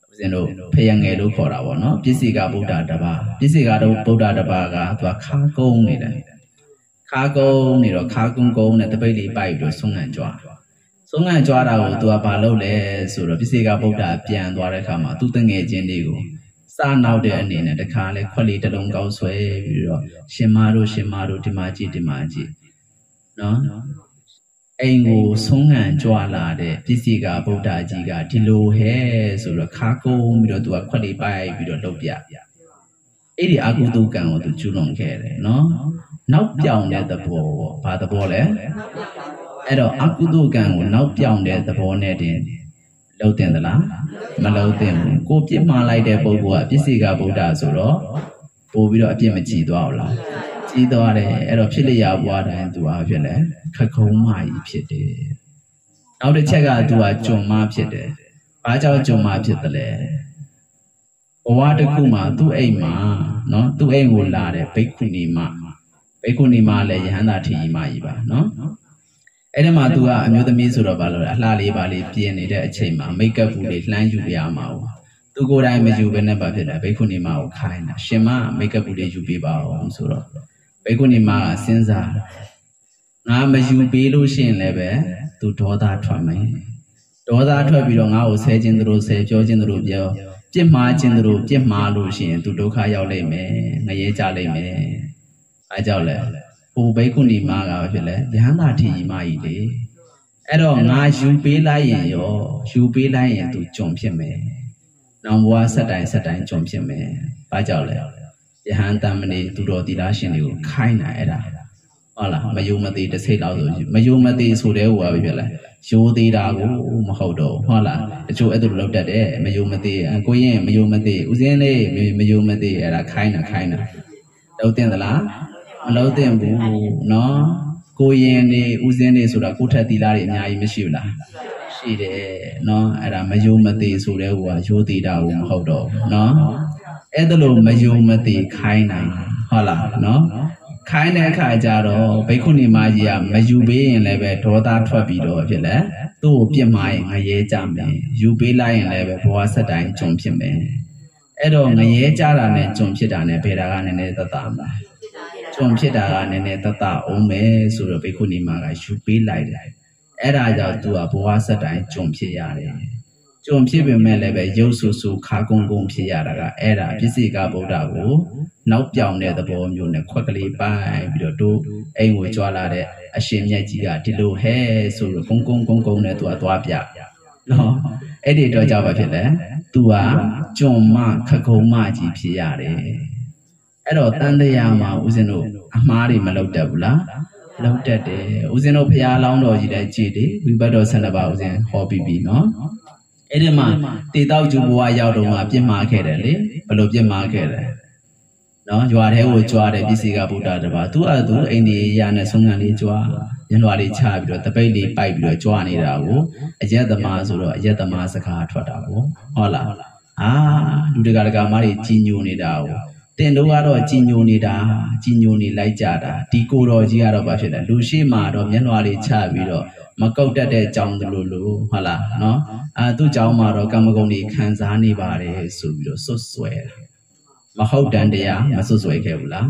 ဦးဇင်းတို့ဖယံငယ်လို့ခေါ်တာပေါ့နော်ပစ္စည်းကဗုဒ္ဓတပါးပစ္စည်းကတော့ဗုဒ္ဓတပါးကသူကခါကုန်းနေတယ်ခါကုန်းနေတော့ခါကုန်းနဲ့တပိတ်လေးပိုက်ပြီးတော့ဆုံးငံကြွားတာကိုသူကဘာလုပ်လဲဆိုတော့ပစ္စည်းကဗုဒ္ဓပြန်သွားတဲ့အခါမှာသူ့တငယ်ချင်းတွေကိုစားနောက်တဲ့အနေနဲ့တခါလဲခွက်လေးတစ်လုံးကောက်ဆွဲပြီးတော့ရှင်မတို့ဒီမှာကြည့်နော်အိမ်ကိုဆုံးငံကြွလာတဲ့ပစ္စည်းကဗုဒ္ဓကြီးကဒီလိုဟဲ့ဆိုတော့ခါကုန်းပြီးတော့သူကခွက်လေးပိုက်ပြီးတော့လုပ်ပြအဲ့ဒီအကုသိုလ်ကံကိုသူကျူးလွန်ခဲ့တယ်နော်နောက်ပြောင်တဲ့သဘောဘာသဘောလဲအဲ့တော့အကုသိုလ်ကံကိုနောက်ပြောင်တဲ့သဘောနဲ့တင်လုံးတင်သလားမလုံးတင်ဘူးကိုပြစ်မှားလိုက်တဲ့ပုဂ္ဂိုလ်ကပစ္စည်းကဗုဒ္ဓဆိုတော့ပို့ပြီးတော့အပြစ်မကြည်သွားဘူးလားကြည်သွားတယ်အဲ့တော့ဖြစ်လျာဘွားတိုင်းသူအားဖြစ်လဲခကုံးမကြီးဖြစ်တယ်နောက်တစ်ချက်ကသူကကြုံမဖြစ်တယ်ဘာကြောင့်ကြုံမဖြစ်တယ်လဲဘဝတစ်ခုမှာသူ့အိမ်မှာနော်သူ့အိမ်ကိုလာတဲ့ဘိက္ခုနီမလည်းယဟန္တာထီကြီးမကြီးပါနော်အဲ့ဒီမှာသူကအမျိုးသမီးဆိုတော့ဘာလို့လဲအလှလေးပါလေးပြင်နေတဲ့အချိန်မှာမိတ်ကပ်ဘူးလေးလှမ်းယူပြရမှာ哦သူကိုယ်တိုင်မယူဘဲနဲ့ဘာဖြစ်လဲဘိက္ခုနီမကိုခိုင်းတာရှင်မမိတ်ကပ်ဘူးလေးယူပေးပါအောင်ဆိုတော့ဘိက္ခုနီမကစဉ်းစားငါမယူပေးလို့ရှိရင်လည်းပဲသူဒေါသထွက်မယ်ဒေါသထွက်ပြီးတော့ငါ့ကိုဆဲခြင်းတို့ဆဲပြောခြင်းတို့ပြောပြစ်မှားခြင်းတို့ပြစ်မှားလို့ရှိရင်သူဒုက္ခရောက်လိမ့်မယ်ငရဲကြလိမ့်မယ်အဲကြောင့်လဲဟိုဘိက္ခုနီမကဘာဖြစ်လဲယဟန္တာထီကြီးမကြီးလေအဲ့တော့ငါယူပေးလိုက်ရင်သူကြုံဖြစ်မယ်နောင်ဘဝဆက်တိုင်းကြုံဖြစ်မယ်ဘာကြောင့်လဲယဟန်တမဏေသူတော်သီလရှင်တွေကိုခိုင်းတာအဲ့ဒါဟုတ်လားမယုံမသိတစ်စိတ်လောက်ဆိုမယုံမသိဆိုတဲ့ဟိုပါပဲဖြစ်လဲရိုးသေးတာကိုမဟုတ်တော့ဟုတ်လားတချို့အဲ့ဒါလောက်တတ်တယ်မယုံမသိကိုရင်မယုံမသိဥစဉ်လေးမယုံမသိအဲ့ဒါခိုင်းတာတော့တင်သလားမလို့တင်ဘူးနော်ကိုရင်နေဥစဉ်နေဆိုတာကိုထက်သီလတွေအများကြီးမရှိဘူးလားရှိတယ်နော်အဲ့ဒါမယုံမသိဆိုတဲ့ဟိုကရိုးသေးတာကိုမဟုတ်တော့နော်အဲ့ဒါလို့မယုံမသိခိုင်းတာဟုတ်လားနော်ခိုင်းတဲ့အခါကျတော့ဘိက္ခုနီမကြီးကမယူပေးရင်လည်းပဲဒေါသထွက်ပြီးတော့ဖြစ်လဲသူ့ကိုပြစ်မှားရင်ငရဲကြမယ်ယူပေးလိုက်ရင်လည်းပဲဘဝဆက်တိုင်းကြုံဖြစ်မယ်အဲ့တော့ငရဲကြတာနဲ့ကြုံဖြစ်တာနဲ့ဘယ်တာကနည်းနည်းသက်သာမှာကြုံဖြစ်တာကနည်းနည်းသက်သာအောင်မယ်ဆိုတော့ဘိက္ခုနီမကယူပေးလိုက်တယ်အဲ့ဒါကြောင့်သူကဘဝဆက်တိုင်းကြုံဖြစ်ရတယ်ကြုံဖြစ်ပေမဲ့လည်းပဲရုပ်ဆူဆူခါကုန်းဖြစ်ရတာကအဲ့ဒါပစ္စည်းကဗုဒ္ဓကိုနောက်ပြောင်တဲ့သဘောမျိုးနဲ့ခွက်ကလေးပိုင်းပြီးတော့တို့အိမ်ကိုကြွားလာတဲ့အရှင်မြတ်ကြီးကဒီလိုဟဲဆိုတော့ကုန်းနဲ့သူကသွားပြနော်အဲ့ဒီတော့ကြောက်ပါဖြစ်လဲသူကကြုံမခကုံးမကြီးဖြစ်ရတယ်အဲ့တော့တန်တရားမှာဦးဇင်းတို့အမှားတွေမလုပ်တတ်ဘူးလားလုပ်တတ်တယ်ဦးဇင်းတို့ဖရာလောင်းတော်ကြီးလည်းကြည်တယ်ဝိဘတ်တော်12ပါးဦးဇင်းဟောပြီးပြီနော်အဲ့ဒီမှာတေတောက်ကျူဘဝရောက်တော့ပြစ်မှားခဲ့တယ်လေဘယ်လိုပြစ်မှားခဲ့လဲနော်ရွာထဲကိုကြွားတယ်ပစ္စည်းကဗုဒ္ဓတပါသူ့သူအိမ်ဒီရနဲ့ဆုံးခံလေးကြွားညလွာလေးချပြီးတော့တပိတ်လေးပိုက်ပြီးတော့ကြွားနေတာကိုအယက်သမားဆိုတော့အယက်သမားစကားထွက်တာပေါ့ဟုတ်လားလူတကာမတွေကြီးညိုနေတာကိုတင်တို့ကတော့ကြီးညိုနေလိုက်ကြတာဒီကိုတော်ကြီးကတော့ဘာဖြစ်လဲလူရှိမှတော့မျက်နှာလေးချပြီးတော့မကုတ်တတ်တဲ့ကြောင်းတို့လို့ဟုတ်လားနော်သူ့ကြောင်းမှာတော့ကမ္မဂုဏ်တွေခံစားနေပါတယ်ဆိုပြီးတော့စွတ်ဆွဲတာမဟုတ်တန်တရားမစွတ်ဆွဲခဲ့ဘူးလား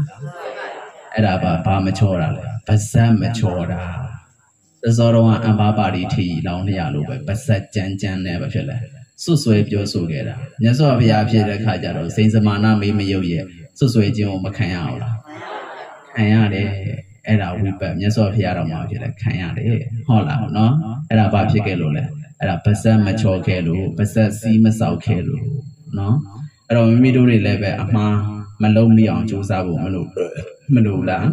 အဲ့ဒါဘာမချောတာလဲပါဇက်မချောတာသဇောတော်ကအံဘာပါရီထီလောင်းနေရလို့ပဲပါဇက်ကြမ်းနဲ့ပဲဖြစ်လဲစွတ်ဆွဲပြောဆိုခဲ့တာမြတ်စွာဘုရားဖြစ်တဲ့ခါကျတော့စိန်စမာနမေးမယုတ်ရဲ့စွတ်ဆွဲခြင်းကိုမခံရအောင်လားခံရတယ်အဲ့ဒါဝိပတ်မြတ်စွာဘုရားတော်မှာဖြစ်လဲခံရတယ်ဟုတ်လားနော်အဲ့ဒါဘာဖြစ်ခဲ့လို့လဲအဲ့ဒါပါဇက်မချောခဲ့လို့ပါဇက်စီးမဆောက်ခဲ့လို့နော်အဲ့တော့မိမိတို့တွေလည်းပဲအမှားမလုံးမိအောင်ကြိုးစားဖို့မလို့လား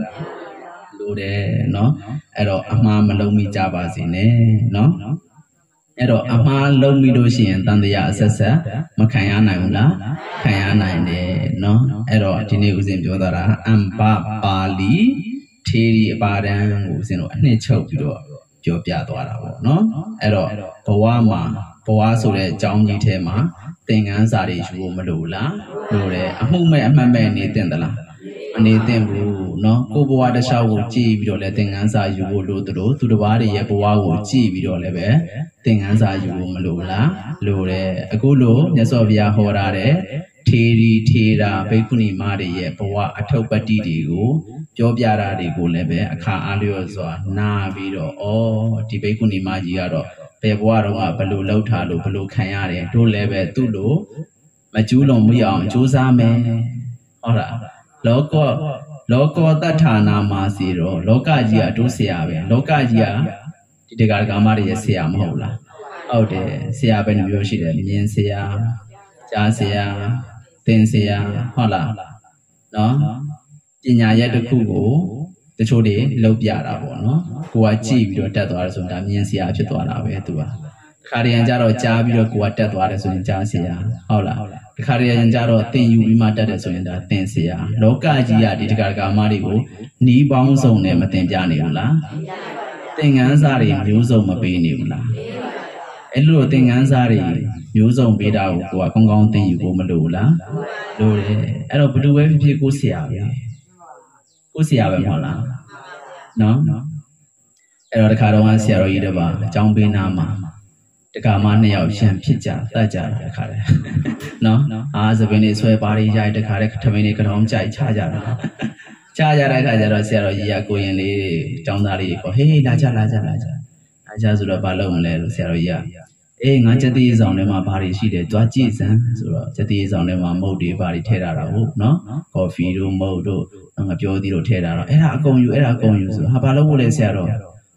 လို့တယ်နော်အဲ့တော့အမှားမလုံးမိကြပါစေနဲ့နော်အဲ့တော့အမှားလုံးမိလို့ရှိရင်တန်တရားအဆက်ဆက်မခံရနိုင်ဘူးလားခံရနိုင်တယ်နော်အဲ့တော့ဒီနေ့ဦးဇင်းပြောတာအမ္ပပါဠိထေရီအပါဒံကိုဦးဇင်းတို့အနှစ်ချုပ်ပြီးတော့ ပြောပြသွားတာပေါ့နော်အဲ့တော့ဘဝမှာဘဝဆိုတဲ့အကြောင်းကြီးထဲမှာသင်ခန်းစာတွေယူဖို့မလိုလားလိုတယ်အမှုမဲ့အမှတ်မဲ့နေသင့်သလားမနေသင့်ဘူးနော်ကိုဘဝတစ်လျှောက်ကိုကြည့်ပြီးတော့လည်းသင်ခန်းစာယူဖို့လိုသလိုသူတစ်ပါးတွေရဲ့ဘဝကိုကြည့်ပြီးတော့လည်းပဲသင်ခန်းစာယူဖို့မလိုလားလိုတယ်အခုလိုမြတ်စွာဘုရားဟောထားတဲ့ထေရီထေရာဘိက္ခုနီမတွေရဲ့ဘဝအထုပ်ပတ္တိတွေကိုပြောပြတာတွေကိုလည်းပဲအခါအားလျော်စွာနားပြီးတော့ဒီဘိက္ခုနီမကြီးကတော့ဘယ်ဘဝတော့ဘယ်လိုလှုပ်ထားလို့ဘယ်လိုခံရတယ်တို့လည်းပဲသူ့လိုမကျူးလွန်မှုအောင်ကြိုးစားမယ်ဟုတ်လားလောကောတထာနာမှာစီတော့လောကကြီးကတို့ဆရာပဲလောကကြီးကဒီတရားကာမတွေရဲ့ဆရာမဟုတ်လားဟုတ်တယ်ဆရာပဲမျိုးရှိတယ်မြင်ဆရာကြားဆရာသင်ဆရာဟုတ်လားနော်ပညာရက်တစ်ခုကိုတချို့တွေလောက်ပြတာပေါ့နော်ကိုကကြည့်ပြီးတော့တက်သွားတယ်ဆိုတာမြင်ဆရာဖြစ်သွားတာပဲသူကခါရရန်ကြတော့ကြားပြီးတော့ကိုကတက်သွားတယ်ဆိုရင်ကြားဆရာဟုတ်လားဒီခါရရန်ကြတော့သင်ယူပြီးမှတက်တယ်ဆိုရင်ဒါသင်ဆရာလောကကြီးကဒီတရားကာမတွေကိုနီးပေါင်းစုံနဲ့မသင်ပြနေဘူးလားသင်ခန်းစာတွေမျိုးစုံမပေးနေဘူးလားအဲ့လိုသင်ခန်းစာတွေမျိုးစုံပေးတာကိုကိုကကောင်းကောင်းသင်ယူဖို့မလိုဘူးလားလိုတယ်အဲ့တော့ဘယ်သူပဲဖြစ်ဖြစ်ကိုဆရာပဲကိုဆရာပဲမဟုတ်လားနော်အဲ့တော့တခါတော့ဆရာတော်ကြီးတပါအကြောင်းပေးနာမှာတက္ကမ2ယောက်ရှံဖြစ်ကြတတ်ကြတာတခါလေနော်စပင်းတွေဆွဲပါးတွေရိုက်တခါလေထမင်းတွေကတော့ကြိုက်ချကြတာချကြတဲ့အခါကျတော့ဆရာတော်ကြီးကကိုရင်လေးကျောင်းသားလေးကိုဟေးလာကြဆိုတော့ဘာလုပ်မလဲလို့ဆရာတော်ကြီးကငါချက်သေးဆောင်ထဲမှာဘာတွေရှိတယ်ကြွားကြည့်စမ်းဆိုတော့ချက်သေးဆောင်ထဲမှာမုတ်တွေဘာတွေထည့်ထားတာဟုတ်နော်ကော်ဖီတို့မုတ်တို့ငါပြောသီးတို့ထည့်ထားတော့အဲ့ဒါအကုန်ယူဆိုတော့ဘာလို့လဲဆရာတော်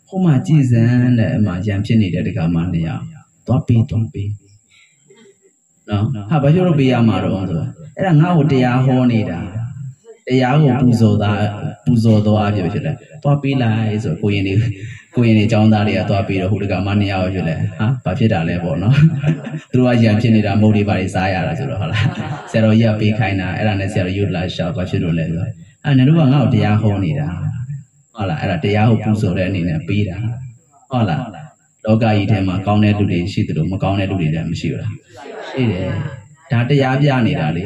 ဟိုမှာကြည့်စမ်းတဲ့အမှရံဖြစ်နေတဲ့တက္ကမ2ယောက်သွားပေးနော်ဘာလို့ပေးရမှာတော့ဆိုတော့အဲ့ဒါငါ့ကိုတရားဟောနေတာတရားကိုပူဇော်တော်အပြည့်ဖြစ်တယ်သွားပေးလိုက်ဆိုကိုရင်တွေចောင်းသားတွေကသွားပေးတော့ဟိုတက္ကမ2ယောက်ဖြစ်လဲဘာဖြစ်တာလဲပေါ့နော်သူတို့ကရံဖြစ်နေတာမုတ်တွေပါတွေစားရတာဆိုတော့ဟုတ်လားဆရာတော်ကြီးကပေးခိုင်းတာအဲ့ဒါနဲ့ဆရာတော်ယူလာရှောက်ဘာဖြစ်လို့လဲဆိုအဲ့နင်တို့ကငါ့ကိုတရားဟောနေတာဟုတ်လားအဲ့ဒါတရားကိုပူဇော်တဲ့အနေနဲ့ပေးတာဟုတ်လားလောကကြီးထဲမှာကောင်းတဲ့လူတွေရှိသလိုမကောင်းတဲ့လူတွေလည်းမရှိဘူးလားရှိတယ်ဒါတရားပြနေတာလေ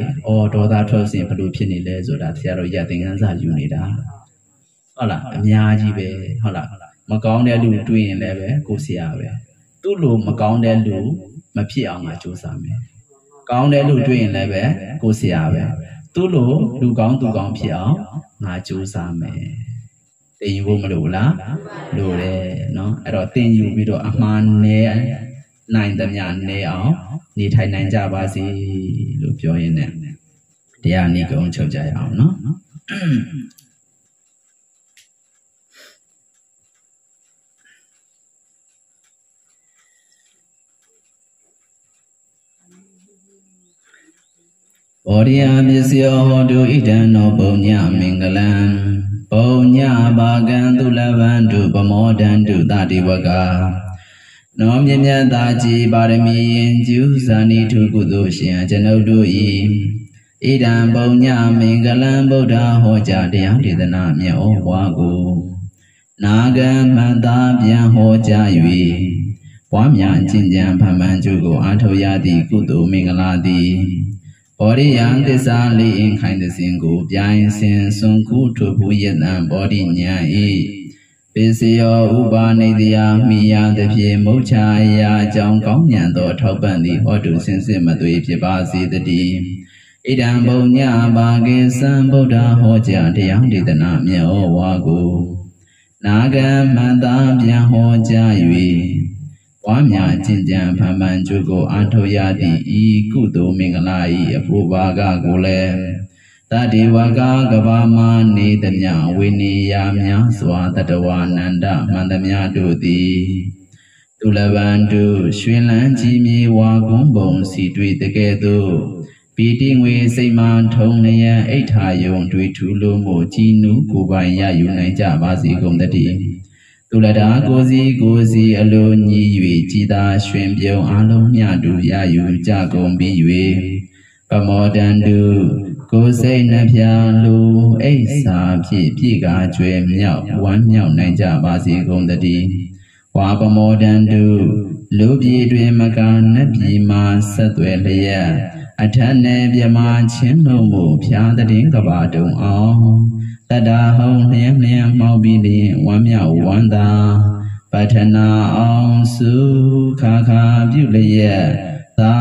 ဒေါသထွက်စဉ်ဘယ်လိုဖြစ်နေလဲဆိုတာဆရာတော်ကြီးသင်ခန်းစာယူနေတာဟုတ်လားအများကြီးပဲဟုတ်လားမကောင်းတဲ့လူတွေ့ရင်လည်းပဲကိုဆရာပဲသူ့လိုမကောင်းတဲ့လူမဖြစ်အောင်ငါကြိုးစားမယ်ကောင်းတဲ့လူတွေ့ရင်လည်းပဲကိုဆရာပဲသူ့လိုလူကောင်းသူကောင်းဖြစ်အောင်ငါကြိုးစားမယ်သင်ယူဖို့မလိုလားလိုတယ်နော်အဲ့တော့သင်ယူပြီးတော့အမှန်နဲ့နိုင်သမျှနေအောင်နေထိုင်နိုင်ကြပါစေလို့ပြောရင်းနဲ့တရားနိဂုံးချုပ်ကြရအောင်နော်ဘောရိယပစ္စယောဟောတုဣဒံနောပုံညမင်္ဂလံပုံညဘာကံသူလဗန္တုပမောဒန္တုတတိဝကနောမြမြတ်သာကြည်ပါရမီရင်ကျူဇာနိထုကုသိုလ်ရှင်ကျွန်ုပ်တို့ဤဣဒံပုံညမင်္ဂလံဗုဒ္ဓဟောကြားတရားဒေသနာမြတ်ဩဝါကိုနာဂံမန္တာပြန်ဟောကြား၍ပွားများကျင့်ကြံဖန်မှန်ကျုကိုအားထုတ်ရသည့်ကုသိုလ်မင်္ဂလာသည်ဘောရိယံသစ္စာလေးအင်ခိုင်သစဉ်ကိုပြိုင်စဉ်စွန်ခုထုဖူယတံဘောဓိညာဤပစ္စယောဥပါနေတယမိယသဖြင့်မုတ်ချာရာအကြောင်းကောင်းညံသောထောက်ပံ့သည့်ဟောတုစင်စစ်မသွေဖြစ်ပါစေတည်းဣဒံဘုံညဘာကေသံဗုဒ္ဓဟောကြားတရားဒေသနာမြတ်ဩဝါကိုနာဂံမန္တာပြန်ဟောကြား၍ဝါမြကျင့်ကြံဖန်မှန်ကျုကိုအားထုတ်ရသည့်ဤကုသိုလ်မင်္ဂလာ၏အဖို့ဘာကကိုလည်းတတိဝကကဘာမနေသမျှဝိနည်းများစွာတတဝနန္ဒမှန်သမျှတို့သည်သူလဗန္တုရွှင်လန်းကြီးမြေဝါကွန်းပုံစီတွေ့တကဲ့သို့ပီတိငွေစိတ်မှထုံလျက်အိဋ္ဌာယုံတွေ့ထူလို့မို့ကြီးနူးကိုပိုင်ရယူနိုင်ကြပါစေကုန်တည်းသူလတာကိုစီအလိုညီ၍ကြည်သာရွှင်ပြုံအလုံးမြတူရယူကြကုန်ပြီး၍ပမောဒန္တုကိုယ်စိတ်နှပြလူအိဋ္ဌာဖြင့်ပြည့်ကားကျွဲမြောက်ဝမ်းမြောက်နိုင်ကြပါစေကုန်တည်း ဝါပမောဒန္တုလူပြည်တွင်မကနတ်ပြည်မှာဆက်သွယ်လျက်အထက်နယ်ပြမချင်းလုံးမှုဖျားတဲ့ကဘာတုံအောင်တတဟုံလျင်လျင်မောက်ပြီးလျင်ဝမ်းမြောက်ဝမ်းသာပထနာအောင်စုခါခါပြုလျက်သာ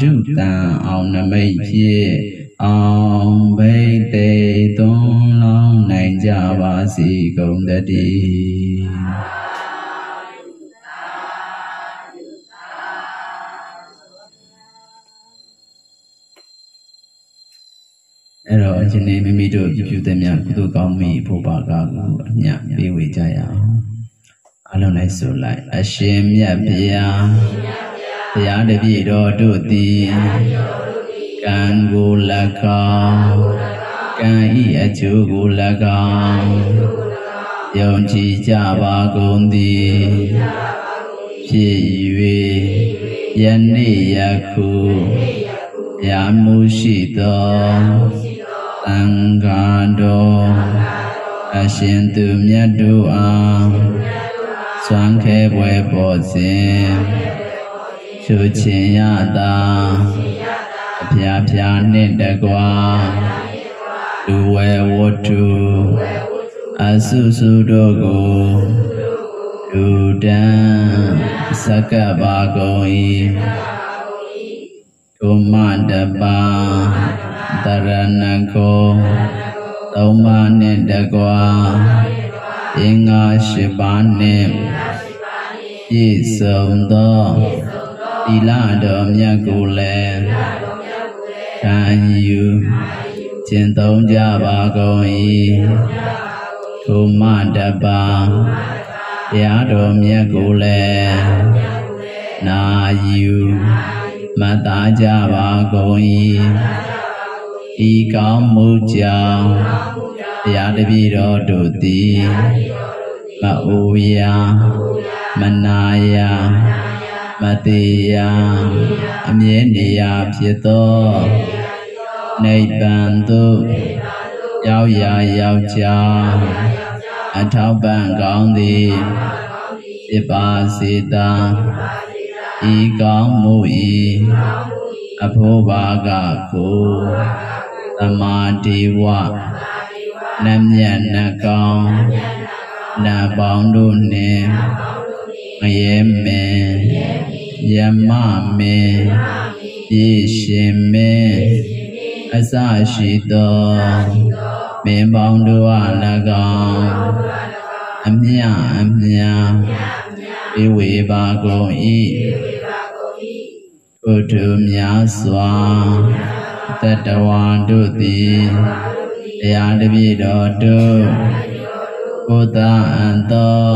ဓုတံအောင်နမိတ်ဖြင့်အောင်ဘိတေသွန်လောင်းနိုင်ကြပါစေကုန်တည်းအဲ့တော့ဒီနေ့မိမိတို့ပြုတဲ့မြတ်ကုသိုလ်ကောင်းမှုဖို့ပါကကိုအမြတ်ပေးဝေကြရအောင်အလုံးလိုက်ဆိုလိုက်အရှင်မြတ်ဗျာဘုရားတပည့်တော်တို့သည်ကံကို၎င်းကံဤအကျိုးကို၎င်းယုံကြည်ကြပါကုန်သည်ဖြစ်၍ယနေ့ယခုရာမှုရှိသောသံဃာတော်အရှင်သူမြတ်တို့အားစွမ်းခဲပွဲပေါ်စဉ်ချူချင်ရတာအဖျားဖျားနှင့်တကွာလူဝဲဝတ္ထုအဆုစုတို့ကိုလူတန်းစကပ်ပါကုန်၏ဒုမတပါတရဏကိုသုံးပါးနှင့်တကွာအင်္ဂါ၈ပါးနှင့်ပြည့်စုံသောသီလတော်မြတ်ကိုလည်းခံယူကျင့်သုံးကြပါကုန်၏ဒုမတပါတရားတော်မြတ်ကိုလည်းနာယူမတ္တာကြပါကုန်၏ဤကောင်းမှုကြောင့်တရားတပည့်တော်တို့သည်မအိုရာမနာရာမသေးရာအမြဲနေရာဖြစ်သောနိဗ္ဗာန်သို့ရောက်ရာရောက်ကြောင်းအထောက်ပံ့ကောင်းသည်ဖြစ်ပါစေသာဤကောင်းမှု၏အဖို့ဘာကကိုသမာဓိဝနမြတ်နကောင်းနတ်ပေါင်းတို့နှင့်ငရဲမင်းယမမင်းပြည့်ရှင်မင်းအစရှိသောမင်းပေါင်းတို့အား၎င်းအမြအမြပြေဝေပါကုန်၏ဘုဒ္ဓများစွာတတဝါတို့သည်တရားတပည့်တော်တို့ဘုဒ္ဓအံသော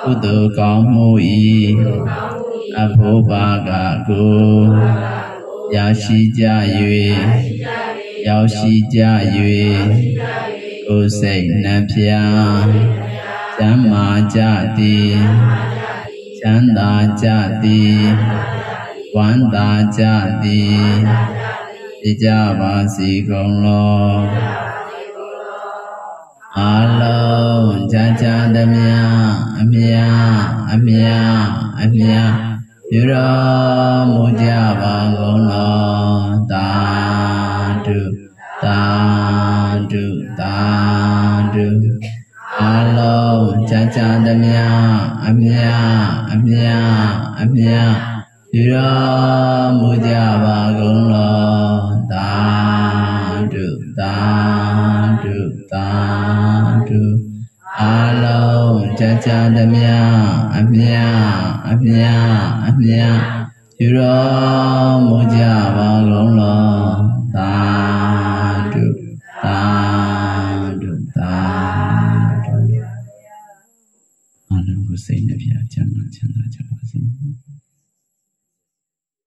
ကုသိုလ်ကောင်းမှု၏အဖို့ဘာကကိုရရှိကြ၍ရောက်ရှိကြ၍ကိုယ်စိတ်နှဖျားကျမ်းမာကြသည်ချမ်းသာကြသည်ဝမ်းသာကြသည်ဖြစ်ကြပါစေကုန်လောအလုံးကြကြသမျှအမြအမြအမြပြုတော်မူကြပါကုန်လောသာဓုသာဓုသာဓုအလုံးကြကြသမျှအမြအမြအမြပြုတော်မူကြပါကုန်လောသာဓုသာဓုသာဓုအလုံးကြကြသမျှအမြအမြအမြပြုတော်မူကြပါကုန်လောသာဓုသာဓုသာဓုအလုံးကိုစိတ်နှပြချမ်းသာကြပါစေ